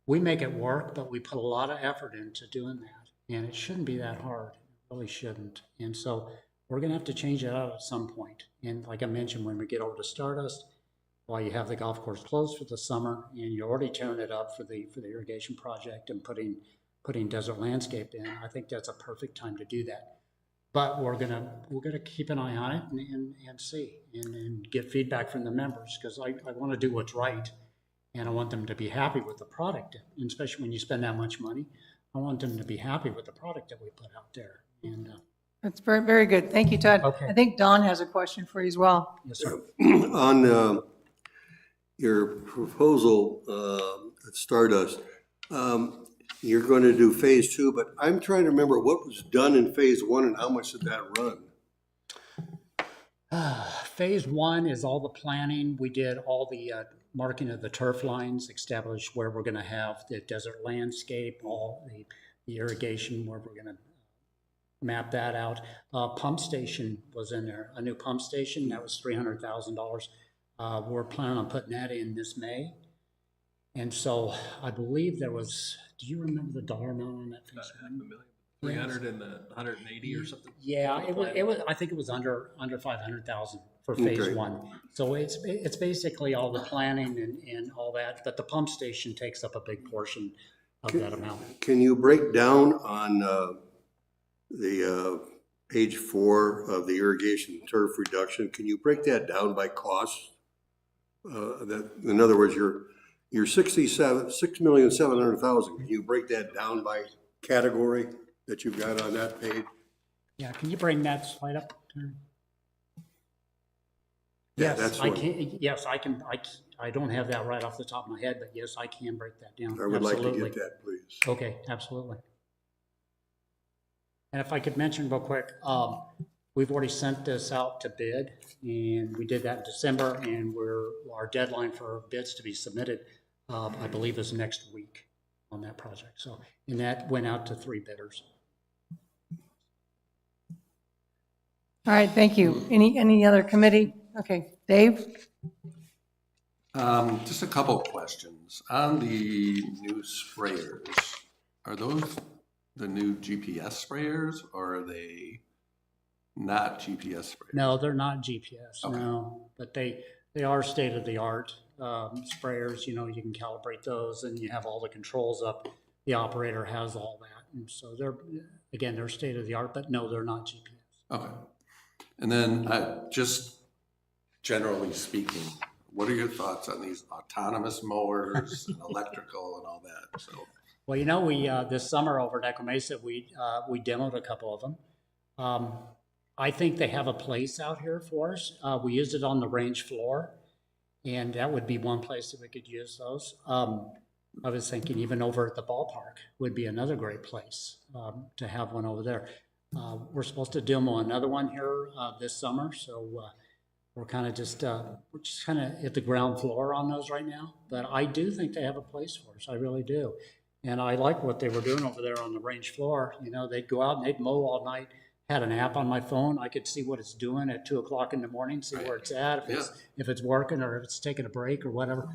We make it work, but we put a lot of effort into doing that. And it shouldn't be that hard. It really shouldn't. And so we're gonna have to change it out at some point. And like I mentioned, when we get over to Stardust, while you have the golf course closed for the summer and you're already tearing it up for the irrigation project and putting desert landscape in, I think that's a perfect time to do that. But we're gonna keep an eye on it and see and get feedback from the members, because I want to do what's right, and I want them to be happy with the product. And especially when you spend that much money, I want them to be happy with the product that we put out there. And That's very, very good. Thank you, Todd. Okay. I think Don has a question for you as well. yes, sir. On your proposal at Stardust, you're going to do phase 2, but I'm trying to remember what was done in phase 1 and how much did that run? Phase 1 is all the planning. We did all the marking of the turf lines, established where we're going to have the desert landscape, all the irrigation, where we're going to map that out. Pump station was in there, a new pump station. That was $300,000. We're planning on putting that in this May. And so I believe there was, do you remember the dollar amount on that phase 1? 300 and the 180 or something? Yeah, it was, I think it was under 500,000 for phase Okay. 1. So it's basically all the planning and all that, but the pump station takes up a big portion of that amount. Can you break down on the page 4 of the irrigation turf reduction? Can you break that down by cost? In other words, your $6,700,000. Can you break that down by category that you've got on that page? Yeah, can you bring that slide up? Terry? Yeah, Yes, that's I one. can, yes, I can, I don't have that right off the top of my head, but yes, I can break that down. I would like to Absolutely. get that, please. Okay, absolutely. And if I could mention real quick, we've already sent this out to bid, and we did that in December, and our deadline for bids to be submitted, I believe, is next week on that project. So, and that went out to 3 bidders. All right, thank you. Any other committee? Okay, Dave? Just a couple of questions. On the new sprayers, are those the new GPS sprayers, or are they not GPS sprayers? No, they're not GPS, Okay. no, but they are state-of-the-art sprayers. You know, you can calibrate those, and you have all the controls up. The operator has all that, and so they're state-of-the-art, but no, they're not GPS. Okay. And then just generally speaking, what are your thoughts on these autonomous mowers and electrical and all that? So, Well, you know, we this summer over at Echo Mesa, we demoed a couple of them. I think they have a place out here for us. We used it on the range floor, and that would be one place that we could use those. I was thinking even over at the ballpark would be another great place to have one over there. We're supposed to demo another one here this summer, so we're kind of just at the ground floor on those right now. But I do think they have a place for us. I really do. And I like what they were doing over there on the range floor. You know, they'd go out and they'd mow all night. Had an app on my phone. I could see what it's doing at 2 o'clock in the morning, see where it's at, if it's working or if it's taking a break or whatever.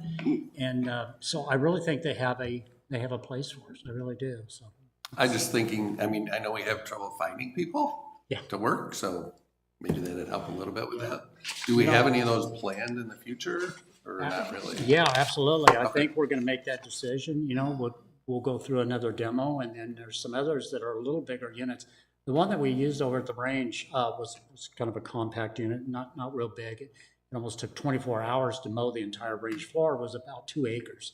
And so I really think they have a place for us. I really do. So I'm just thinking, I mean, I know we have trouble finding people to work, so maybe that'd help a little bit with that. Do we have any of those planned in the future, or not really? Yeah, absolutely. I think we're going to make that decision. You know, we'll go through another demo, and then there's some others that are a little bigger units. The one that we used over at the range was kind of a compact unit, not real big. It almost took 24 hours to mow the entire range floor. It was about 2 acres.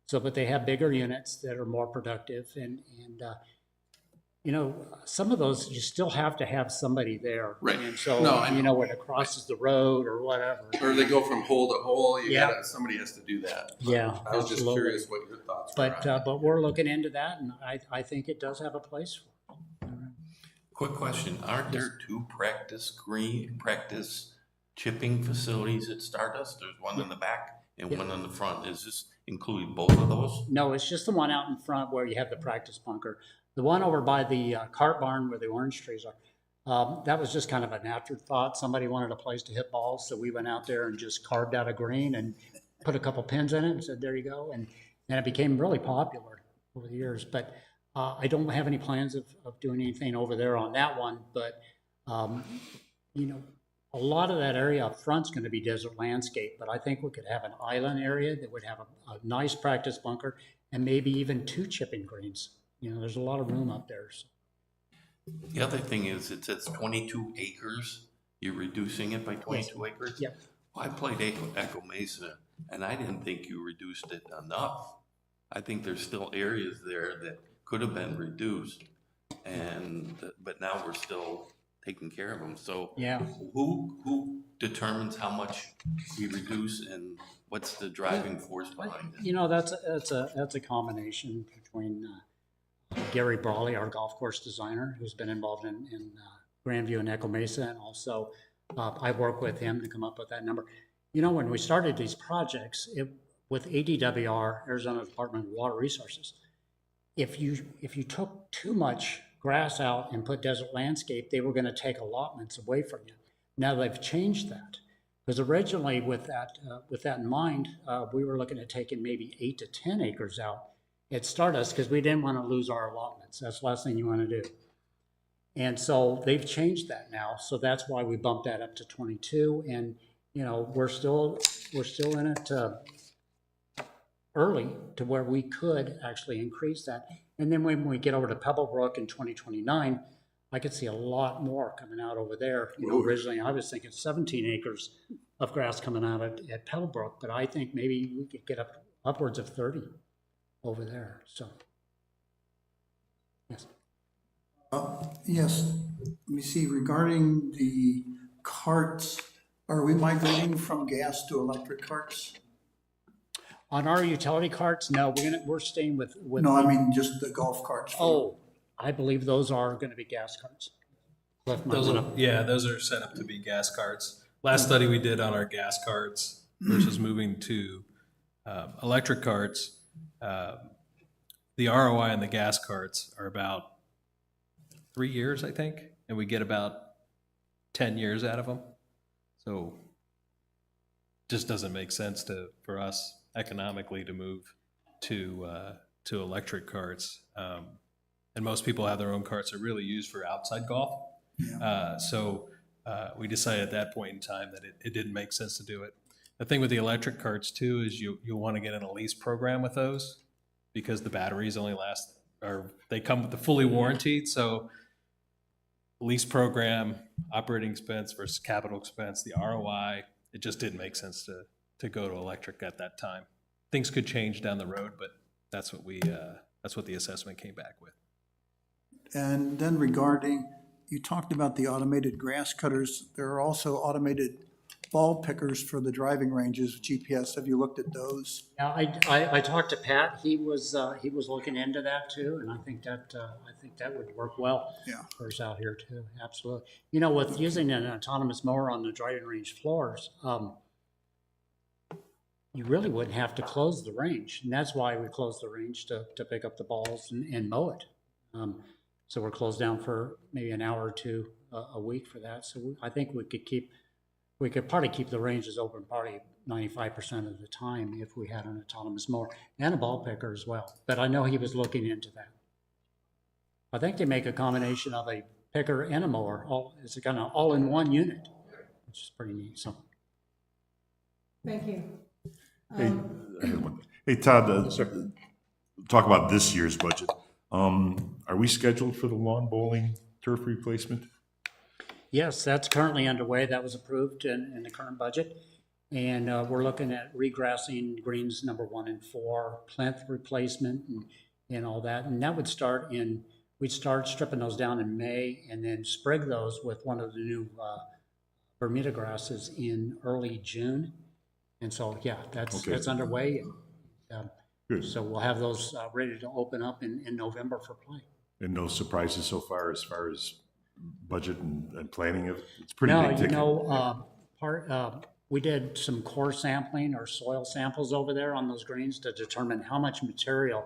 So, but they have bigger units that are more productive, and you know, some of those you still have to have somebody there. Right. And so, No, I you know. know, when it crosses the road or whatever. Or they go from hole to hole, Yeah. somebody has to do that. Yeah, I was just absolutely. curious what your thoughts were. But we're looking into that, and I think it does have a place for it. Quick question, aren't there 2 practice chipping facilities at Stardust? There's one in the back and one in the front. Is this include both of those? No, it's just the one out in front where you have the practice bunker. The one over by the cart barn where the orange trees are, that was just kind of an afterthought. Somebody wanted a place to hit balls, so we went out there and just carved out a green and put a couple pins in it and said, there you go. And it became really popular over the years. But I don't have any plans of doing anything over there on that one. But, you know, a lot of that area up front's going to be desert landscape, but I think we could have an island area that would have a nice practice bunker and maybe even 2 chipping greens. You know, there's a lot of room up there. So. The other thing is, it says 22 acres. You're reducing it by 22 acres? Yep. Well, I played Echo Mesa, and I didn't think you reduced it enough. I think there's still areas there that could have been reduced, but now we're still taking care of them. So Yeah. who determines how much we reduce, and what's the driving force behind it? You know, that's a combination between Gary Brawley, our golf course designer, who's been involved in Grandview and Echo Mesa, and also I work with him to come up with that number. You know, when we started these projects, with ADWR, Arizona Department of Water Resources, if you took too much grass out and put desert landscape, they were going to take allotments away from you. Now they've changed that, because originally with that in mind, we were looking at taking maybe 8 to 10 acres out at Stardust, because we didn't want to lose our allotments. That's the last thing you want to do. And so they've changed that now, so that's why we bumped that up to 22. And you know, we're still in it early to where we could actually increase that. And then when we get over to Pebblebrook in 2029, I could see a lot more coming out over there. You know, originally I was thinking 17 acres of grass coming out at Pebblebrook, but I think maybe we could get upwards of 30 over there. So, yes. Yes, let me see, regarding the carts, are we migrating from gas to electric carts? On our utility carts, no, we're staying with. No, I mean just the golf carts. Oh, I believe those are going to be gas carts. Those are set up to be gas carts. Last study we did on our gas carts versus moving to electric carts, the ROI on the gas carts are about 3 years, I think, and we get about 10 years out of them. So just doesn't make sense for us economically to move to electric carts. And most people have their own carts that are really used for outside golf. So we decided at that point in time that it didn't make sense to do it. The thing with the electric carts too is you'll want to get in a lease program with those, because the batteries only last, or they come with the fully warranted. So lease program, operating expense versus capital expense, the ROI, it just didn't make sense to go to electric at that time. Things could change down the road, but that's what the assessment came back with. And then regarding, you talked about the automated grass cutters. There are also automated ball pickers for the driving ranges, GPS. Have you looked at those? Yeah, I talked to Pat. He was looking into that too, and I think that would work well for us out here too. Absolutely. You know, with using an autonomous mower on the driving range floors, you really wouldn't have to close the range, and that's why we closed the range to pick up the balls and mow it. So we're closed down for maybe an hour or two a week for that. So I think we could probably keep the ranges open probably 95% of the time if we had an autonomous mower and a ball picker as well. But I know he was looking into that. I think they make a combination of a picker and a mower. It's a kind of all-in-one unit, which is pretty neat. So. Thank you. Hey, I had one. Hey, Todd, talk about this year's budget. Are we scheduled for the lawn bowling turf replacement? Yes, that's currently underway. That was approved in the current budget. And we're looking at regrassing greens number 1 and 4, plinth replacement and all that. And that would start we'd start stripping those down in May and then sprig those with one of the new Bermuda grasses in early June. And so, yeah, that's underway. Good. So we'll have those ready to open up in November for play. And no surprises so far as budget and planning of, it's pretty No, big you ticket. know, we did some core sampling or soil samples over there on those greens to determine how much material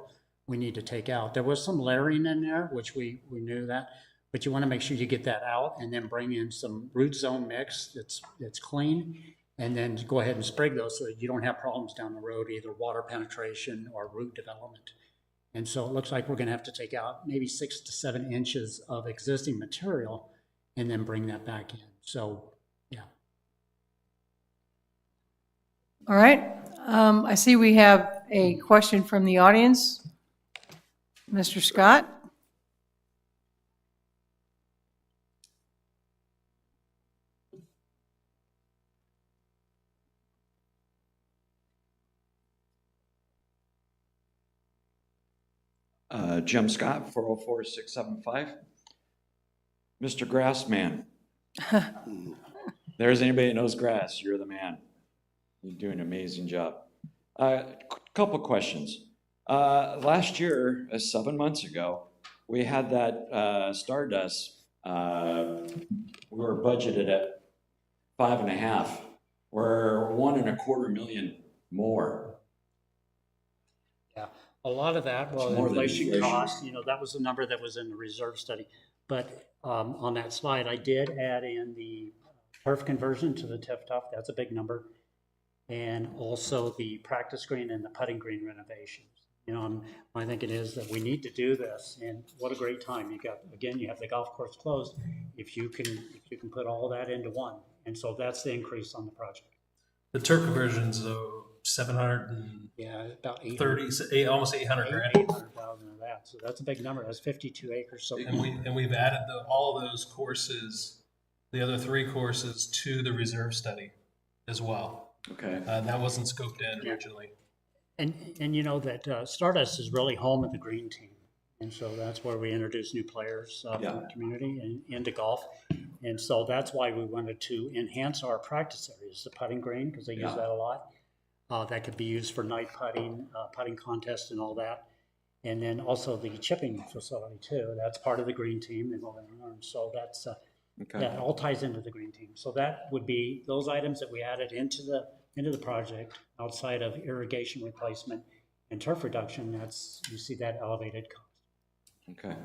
we need to take out. There was some layering in there, which we knew that, but you want to make sure you get that out and then bring in some root zone mix that's clean, and then go ahead and sprig those so that you don't have problems down the road, either water penetration or root development. And so it looks like we're going to have to take out maybe 6 to 7 inches of existing material and then bring that back in. So, yeah. All right. I see we have a question from the audience. Mr. Scott? Jim Scott, 404-675. Mr. Grassman. There's anybody that knows grass, you're the man. You're doing an amazing job. Couple questions. Last year, 7 months ago, we had that Stardust. We were budgeted at 5.5. We're $1.25 million more. Yeah, a lot of that, well, more than inflation inflation. cost, that was the number that was in the reserve study. But on that slide, I did add in the turf conversion to the Tiftoff. That's a big number. And also the practice green and the putting green renovations. My thinking is that we need to do this, and what a great time. You have the golf course closed. If you can put all that into one. And so that's the increase on the project. The turf conversions, though, 730, Yeah, about 800. almost 800 grand. 800,000 of that. So that's a big number. That's 52 acres. So And we've added all those courses, the other 3 courses, to the reserve study as well. Okay. That wasn't scoped in originally. And you know that Stardust is really home of the green team. And so that's where we introduce new players from the community and into golf. And so that's why we wanted to enhance our practice areas, the putting green, because they use that a lot. That could be used for night putting, putting contests and all that. And then also the chipping facility too. That's part of the green team. So that's, that all ties into the green team. So that would be those items that we added into the project outside of irrigation replacement and turf reduction. You see that elevated cost. Okay.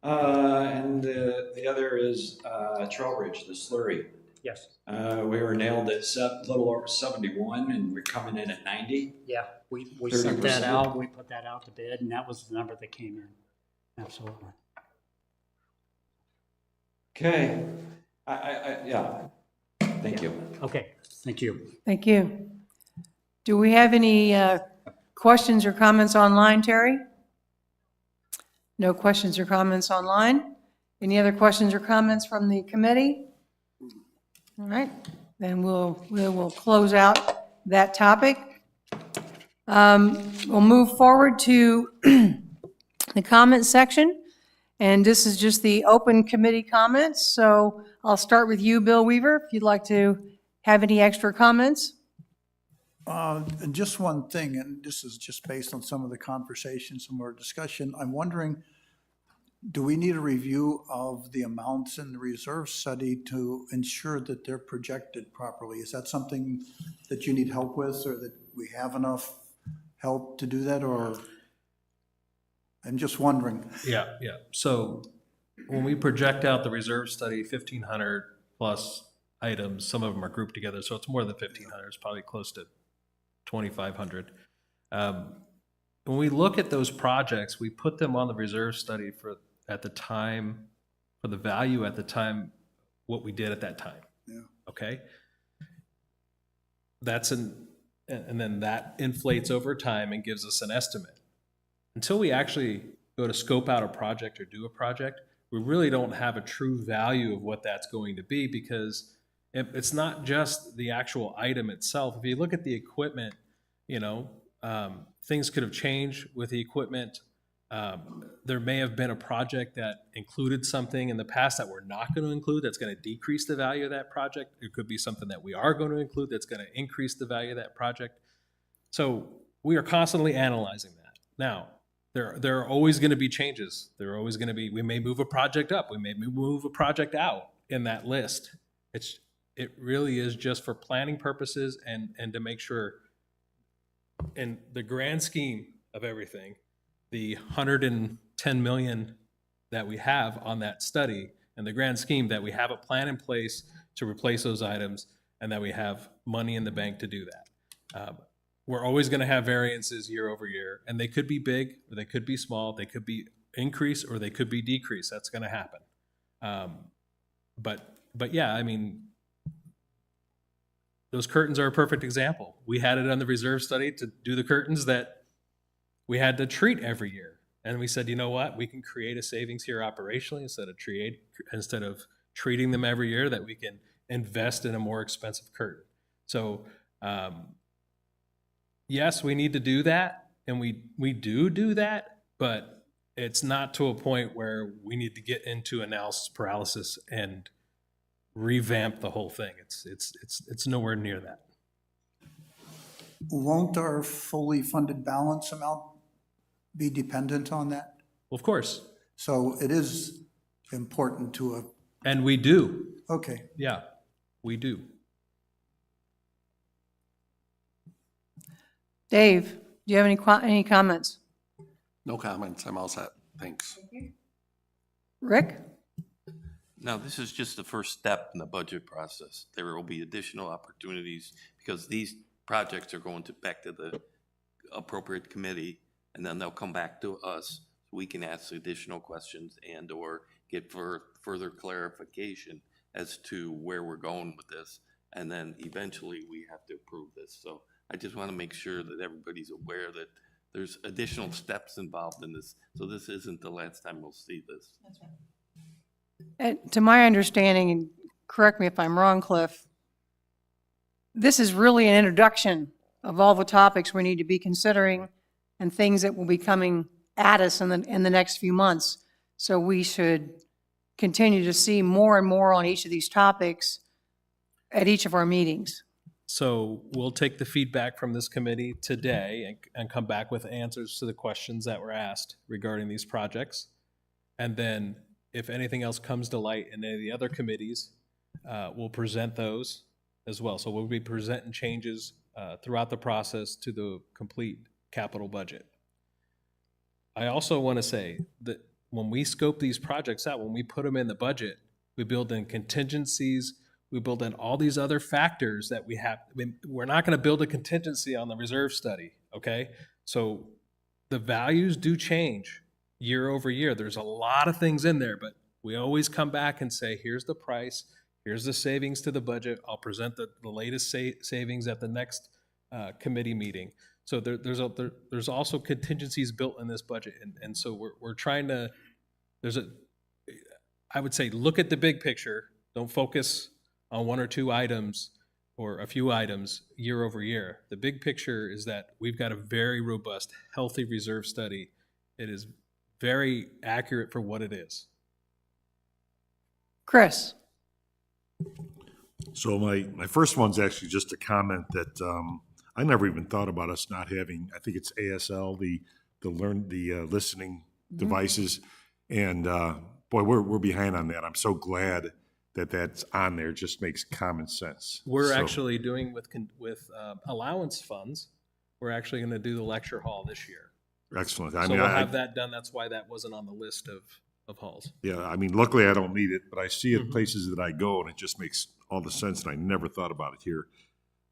And the other is Trail Ridge, the slurry. Yes. We were nailed at a little over 71, and we're coming in at 90. Yeah, we sent that 30%. out. We put that out to bid, and that was the number that came in. Absolutely. Okay. Yeah. Thank you. Okay. Thank you. Thank you. Do we have any questions or comments online, Terry? No questions or comments online? Any other questions or comments from the committee? All right, then we will close out that topic. We'll move forward to the comment section, and this is just the open committee comments. So I'll start with you, Bill Weaver, if you'd like to have any extra comments. And just one thing, and this is just based on some of the conversation, some more discussion. I'm wondering, do we need a review of the amounts in the reserve study to ensure that they're projected properly? Is that something that you need help with, or that we have enough help to do that, or? I'm just wondering. Yeah. So when we project out the reserve study, 1,500 plus items, some of them are grouped together, so it's more than 1,500. It's probably close to 2,500. When we look at those projects, we put them on the reserve study for the value at the time, what we did at that time. Yeah. Okay? And then that inflates over time and gives us an estimate. Until we actually go to scope out a project or do a project, we really don't have a true value of what that's going to be, because it's not just the actual item itself. If you look at the equipment, things could have changed with the equipment. There may have been a project that included something in the past that we're not going to include that's going to decrease the value of that project. It could be something that we are going to include that's going to increase the value of that project. So we are constantly analyzing that. Now, there are always going to be changes. There are always going to be, we may move a project up, we may move a project out in that list. It really is just for planning purposes and to make sure, in the grand scheme of everything, the 110 million that we have on that study, and the grand scheme that we have a plan in place to replace those items, and that we have money in the bank to do that. We're always going to have variances year over year, and they could be big, or they could be small, they could be increase, or they could be decrease. That's going to happen. But yeah, I mean, those curtains are a perfect example. We had it on the reserve study to do the curtains that we had to treat every year. And we said, you know what, we can create a savings here operationally instead of treating them every year, that we can invest in a more expensive curtain. So yes, we need to do that, and we do that, but it's not to a point where we need to get into analysis paralysis and revamp the whole thing. It's nowhere near that. Won't our fully funded balance amount be dependent on that? Well, of course. So it is important to And we do. Okay. Yeah, we do. Dave, do you have any comments? No comments. I'm all set. Thanks. Rick? Now, this is just the first step in the budget process. There will be additional opportunities because these projects are going back to the appropriate committee, and then they'll come back to us so we can ask additional questions and or get further clarification as to where we're going with this. And then eventually we have to approve this. So I just want to make sure that everybody's aware that there's additional steps involved in this. So this isn't the last time we'll see this. That's right. And to my understanding, and correct me if I'm wrong, Cliff, this is really an introduction of all the topics we need to be considering and things that will be coming at us in the next few months. So we should continue to see more and more on each of these topics at each of our meetings. So we'll take the feedback from this committee today and come back with answers to the questions that were asked regarding these projects. And then if anything else comes to light in any of the other committees, we'll present those as well. So we'll be presenting changes throughout the process to the complete capital budget. I also want to say that when we scope these projects out, when we put them in the budget, we build in contingencies, we build in all these other factors that we have. I mean, we're not going to build a contingency on the reserve study, okay? So the values do change year over year. There's a lot of things in there, but we always come back and say, here's the price, here's the savings to the budget. I'll present the latest savings at the next committee meeting. So there's also contingencies built in this budget. And so we're trying to, I would say, look at the big picture. Don't focus on one or two items or a few items year over year. The big picture is that we've got a very robust, healthy reserve study. It is very accurate for what it is. Chris? So my first one's actually just a comment that I never even thought about us not having, I think it's ASL, the listening devices. And boy, we're behind on that. I'm so glad that that's on there. It just makes common sense. We're actually doing with allowance funds, we're actually going to do the lecture hall this year. Excellent. So we'll have that done. That's why that wasn't on the list of halls. Yeah, I mean, luckily I don't need it, but I see it places that I go, and it just makes all the sense, and I never thought about it here.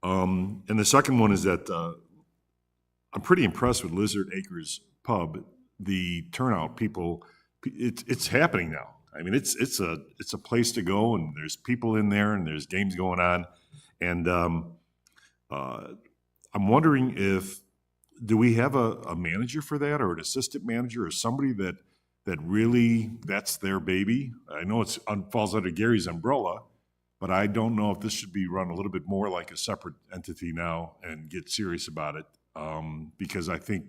And the second one is that I'm pretty impressed with Lizard Acres Pub. The turnout, people, it's happening now. I mean, it's a place to go, and there's people in there, and there's games going on, and I'm wondering do we have a manager for that, or an assistant manager, or somebody that that really, that's their baby. I know it's falls under Gary's umbrella, but I don't know if this should be run a little bit more like a separate entity now and get serious about it, because I think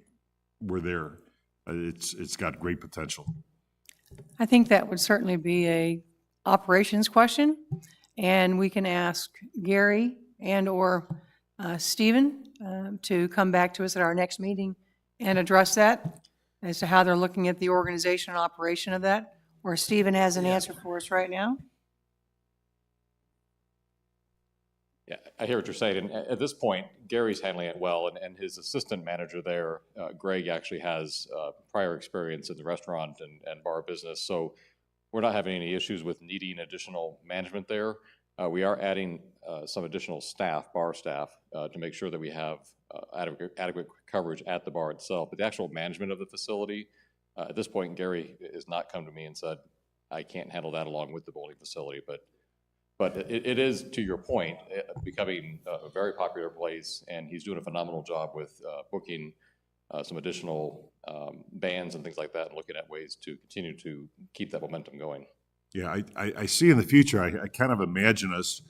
we're there. It's got great potential. I think that would certainly be a operations question, and we can ask Gary and/or Stephen to come back to us at our next meeting and address that as to how they're looking at the organization and operation of that, or Stephen has an answer for us right now. Yeah, I hear what you're saying. And at this point, Gary's handling it well, and his assistant manager there, Greg, actually has prior experience in the restaurant and bar business. So we're not having any issues with needing additional management there. We are adding some additional staff, bar staff, to make sure that we have adequate coverage at the bar itself. But the actual management of the facility, at this point, Gary has not come to me and said, I can't handle that along with the bowling facility. But it is, to your point, becoming a very popular place, and he's doing a phenomenal job with booking some additional bands and things like that, and looking at ways to continue to keep that momentum going. Yeah, I see in the future, I kind of imagine us,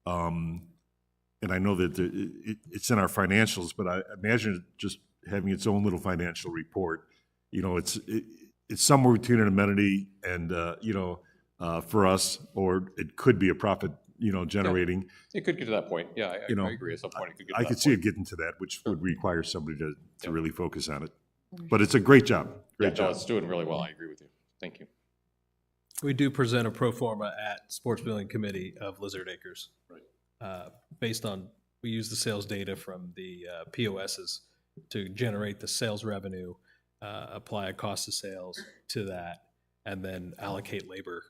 and I know that it's in our financials, but I imagine it just having its own little financial report. You know, it's somewhere between an amenity and, for us, or it could be a profit, generating. It could get to that point. Yeah, I agree. At some point, it could get to I that could see point. it getting to that, which would require somebody to really focus on it. But it's a great job. Great No, job. it's doing really well. I agree with you. Thank you. We do present a pro forma at Sports Building Committee of Lizard Acres. Right. Based on, we use the sales data from the POSs to generate the sales revenue, apply a cost of sales to that, and then allocate labor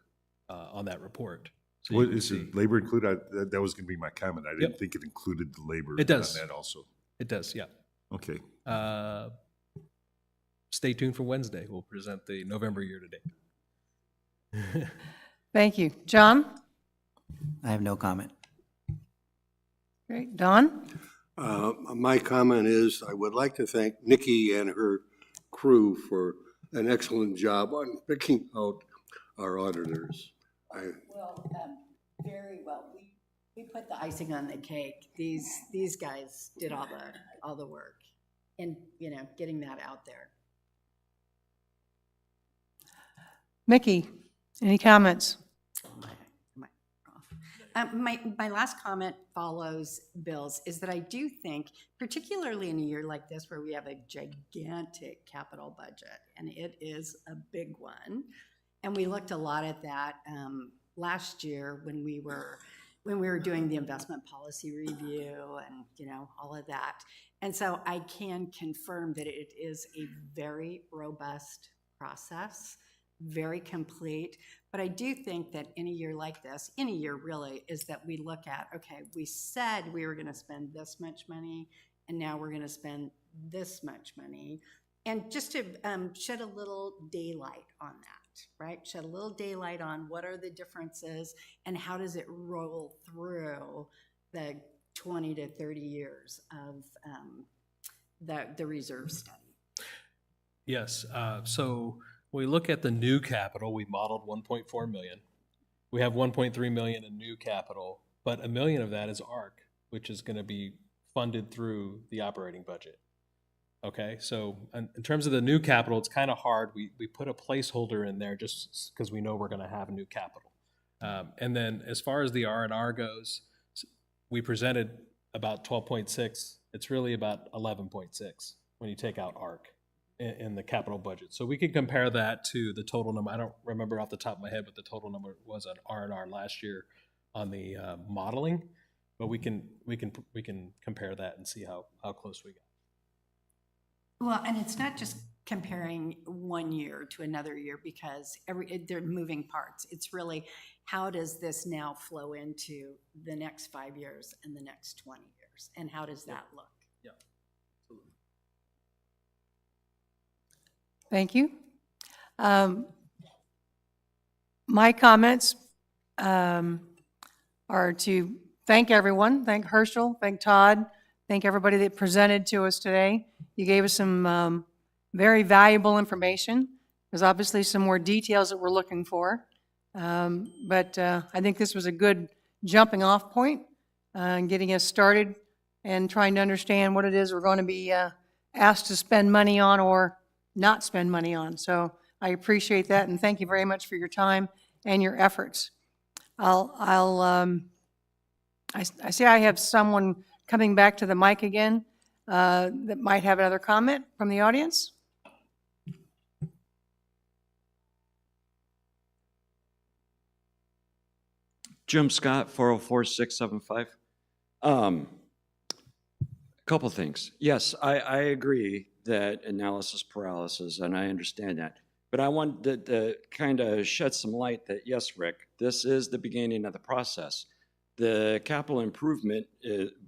on that report. So you What can is see- it, labor included? That was going to be my comment. I didn't Yep. think it included the labor. It does. On that also. It does, yeah. Okay. Stay tuned for Wednesday. We'll present the November year-to-date. Thank you. John? I have no comment. Great. Don? My comment is, I would like to thank Nikki and her crew for an excellent job on picking out our auditors. Well, very well. We put the icing on the cake. These guys did all the work and, getting that out there. Mickey, any comments? My last comment follows Bill's, is that I do think, particularly in a year like this where we have a gigantic capital budget, and it is a big one, and we looked a lot at that last year when we were doing the investment policy review and all of that. And so I can confirm that it is a very robust process, very complete. But I do think that in a year like this, any year really, is that we look at, okay, we said we were going to spend this much money, and now we're going to spend this much money. And just to shed a little daylight on that, right? Shed a little daylight on what are the differences and how does it roll through the 20 to 30 years of the reserve study. Yes, so when we look at the new capital, we modeled 1.4 million. We have 1.3 million in new capital, but $1 million of that is ARC, which is going to be funded through the operating budget. Okay, so in terms of the new capital, it's kind of hard. We put a placeholder in there just because we know we're going to have new capital. And then as far as the R&R goes, we presented about 12.6. It's really about 11.6 when you take out ARC in the capital budget. So we can compare that to the total number. I don't remember off the top of my head what the total number was on R&R last year on the modeling, but we can compare that and see how close we got. Well, and it's not just comparing one year to another year because they're moving parts. It's really how does this now flow into the next 5 years and the next 20 years, and how does that look? Yeah, absolutely. Thank you. My comments are to thank everyone, thank Herschel, thank Todd, thank everybody that presented to us today. You gave us some very valuable information, There's obviously some more details that we're looking for. But I think this was a good jumping off point, getting us started and trying to understand what it is we're going to be asked to spend money on or not spend money on. So I appreciate that, and thank you very much for your time and your efforts. I see I have someone coming back to the mic again that might have another comment from the audience. Jim Scott, 404-675. Couple things. Yes, I agree that analysis paralysis, and I understand that. But I want to kind of shed some light that, yes, Rick, this is the beginning of the process. The capital improvement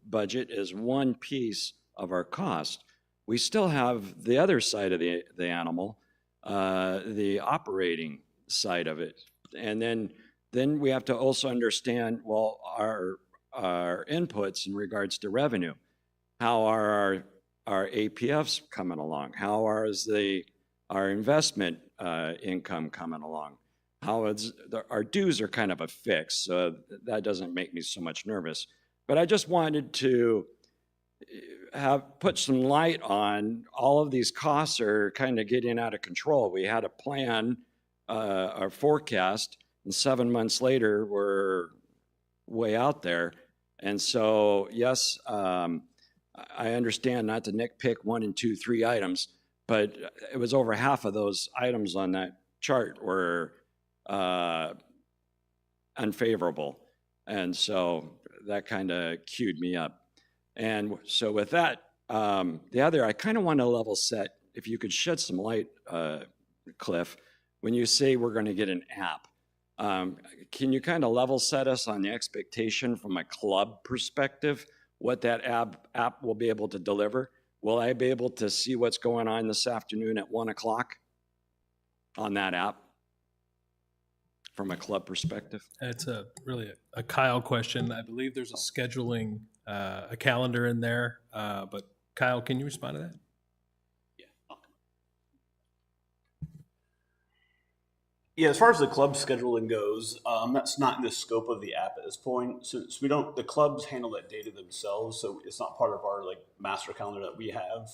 budget is one piece of our cost. We still have the other side of the animal, the operating side of it. And then we have to also understand, well, our inputs in regards to revenue. How are our APFs coming along? How is our investment income coming along? How is our dues are kind of a fix, so that doesn't make me so much nervous. But I just wanted to put some light on all of these costs are kind of getting out of control. We had a plan, our forecast, and 7 months later, we're way out there. And so, yes, I understand not to nitpick 1 and 2, 3 items, but it was over half of those items on that chart were unfavorable. And so that kind of queued me up. And so with that, the other, I kind of want to level set, if you could shed some light, Cliff, when you say we're going to get an app. Can you kind of level set us on the expectation from a club perspective, what that app will be able to deliver? Will I be able to see what's going on this afternoon at 1 o'clock on that app from a club perspective? It's really a Kyle question. I believe there's a scheduling, a calendar in there. But Kyle, can you respond to that? Yeah, as far as the club scheduling goes, that's not in the scope of the app at this point. Since the clubs handle that data themselves, so it's not part of our master calendar that we have.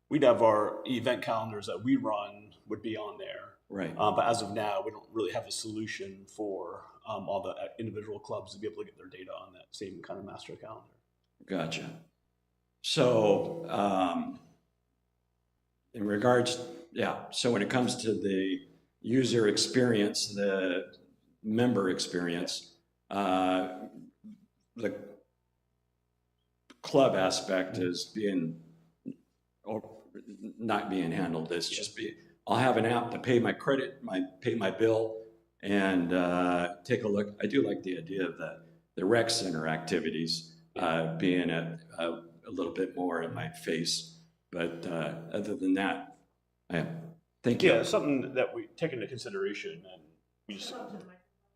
We'd have our event calendars that we run would be on there. Right. But as of now, we don't really have a solution for all the individual clubs to be able to get their data on that same kind of master calendar. Gotcha. So in regards, so when it comes to the user experience, the member experience, the club aspect is not being handled. It's just I'll have an app to pay my pay my bill, and take a look. I do like the idea of the rec center activities being a little bit more in my face. But other than that, thank you. Yeah, it's something that we take into consideration, and we just.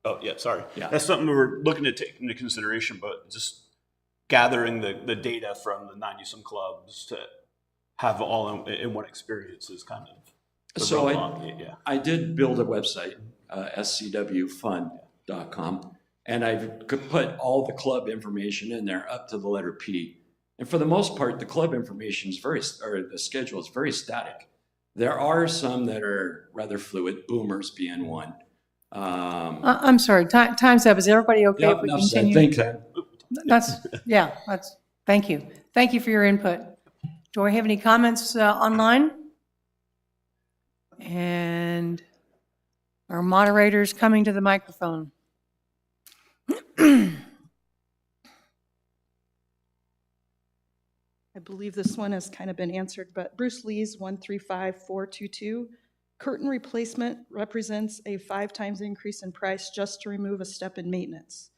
Oh yeah, sorry. Yeah. That's something we're looking to take into consideration, but just gathering the data from the 90-some clubs to have all in one experience is kind of. So I did build a website, scwfund.com, and I've put all the club information in there up to the letter P. And for the most part, the club information is the schedule is very static. There are some that are rather fluid, Boomers being one. I'm sorry, time's up. Is everybody okay if we continue? Thank you. Thank you. Thank you for your input. Do I have any comments online? And our moderator's coming to the microphone. I believe this one has kind of been answered, but Bruce Lee's 135422, curtain replacement represents a 5 times increase in price just to remove a step in maintenance.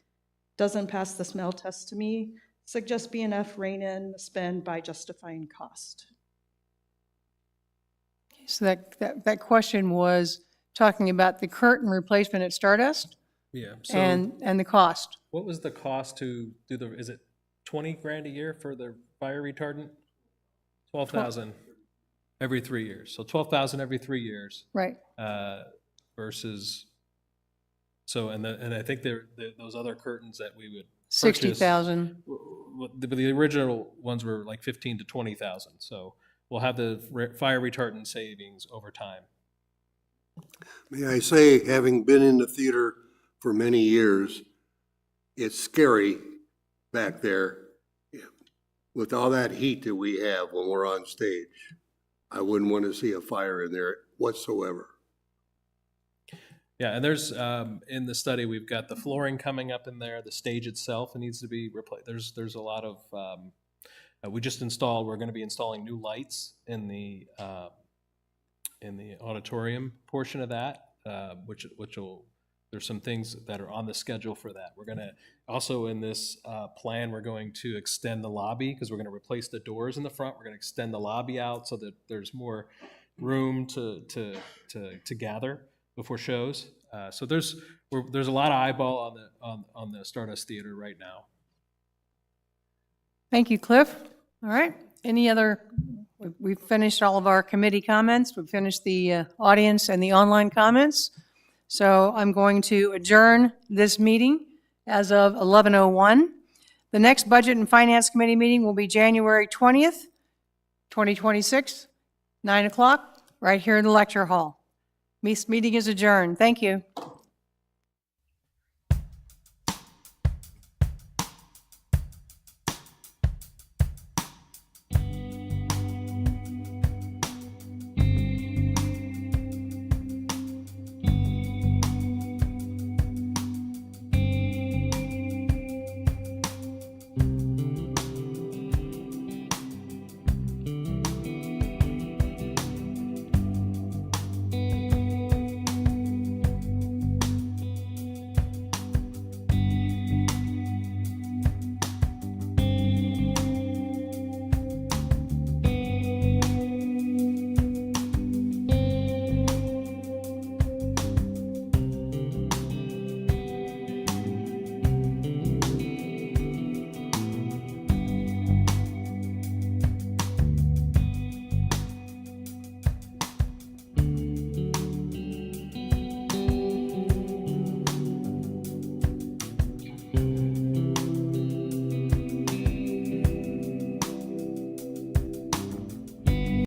Doesn't pass the smell test to me. Suggest BNF rein in the spend by justifying cost. So that question was talking about the curtain replacement at Stardust? Yeah. So and the cost. what was the cost to do is it 20 grand a year for the fire retardant? 12,000. Every 3 years. So 12,000 every 3 years. Right. Versus, so, and I think those other curtains that we would purchase. 60,000. The original ones were like 15 to 20,000. So we'll have the fire retardant savings over time. May I say, having been in the theater for many years, it's scary back there with all that heat that we have when we're on stage. I wouldn't want to see a fire in there whatsoever. Yeah, and there's, in the study, we've got the flooring coming up in there, the stage itself, it needs to be replaced. There's a lot of, we're going to be installing new lights in the auditorium portion of that, which will, there's some things that are on the schedule for that. We're going to, also in this plan, we're going to extend the lobby because we're going to replace the doors in the front. We're going to extend the lobby out so that there's more room to gather before shows. So there's a lot of eyeball on the Stardust Theater right now. Thank you, Cliff. All right. Any other, we've finished all of our committee comments. We've finished the audience and the online comments. So I'm going to adjourn this meeting as of 11:01. The next Budget and Finance Committee meeting will be January 20th, 2026, 9 o'clock, right here in the lecture hall. Meeting is adjourned. Thank you.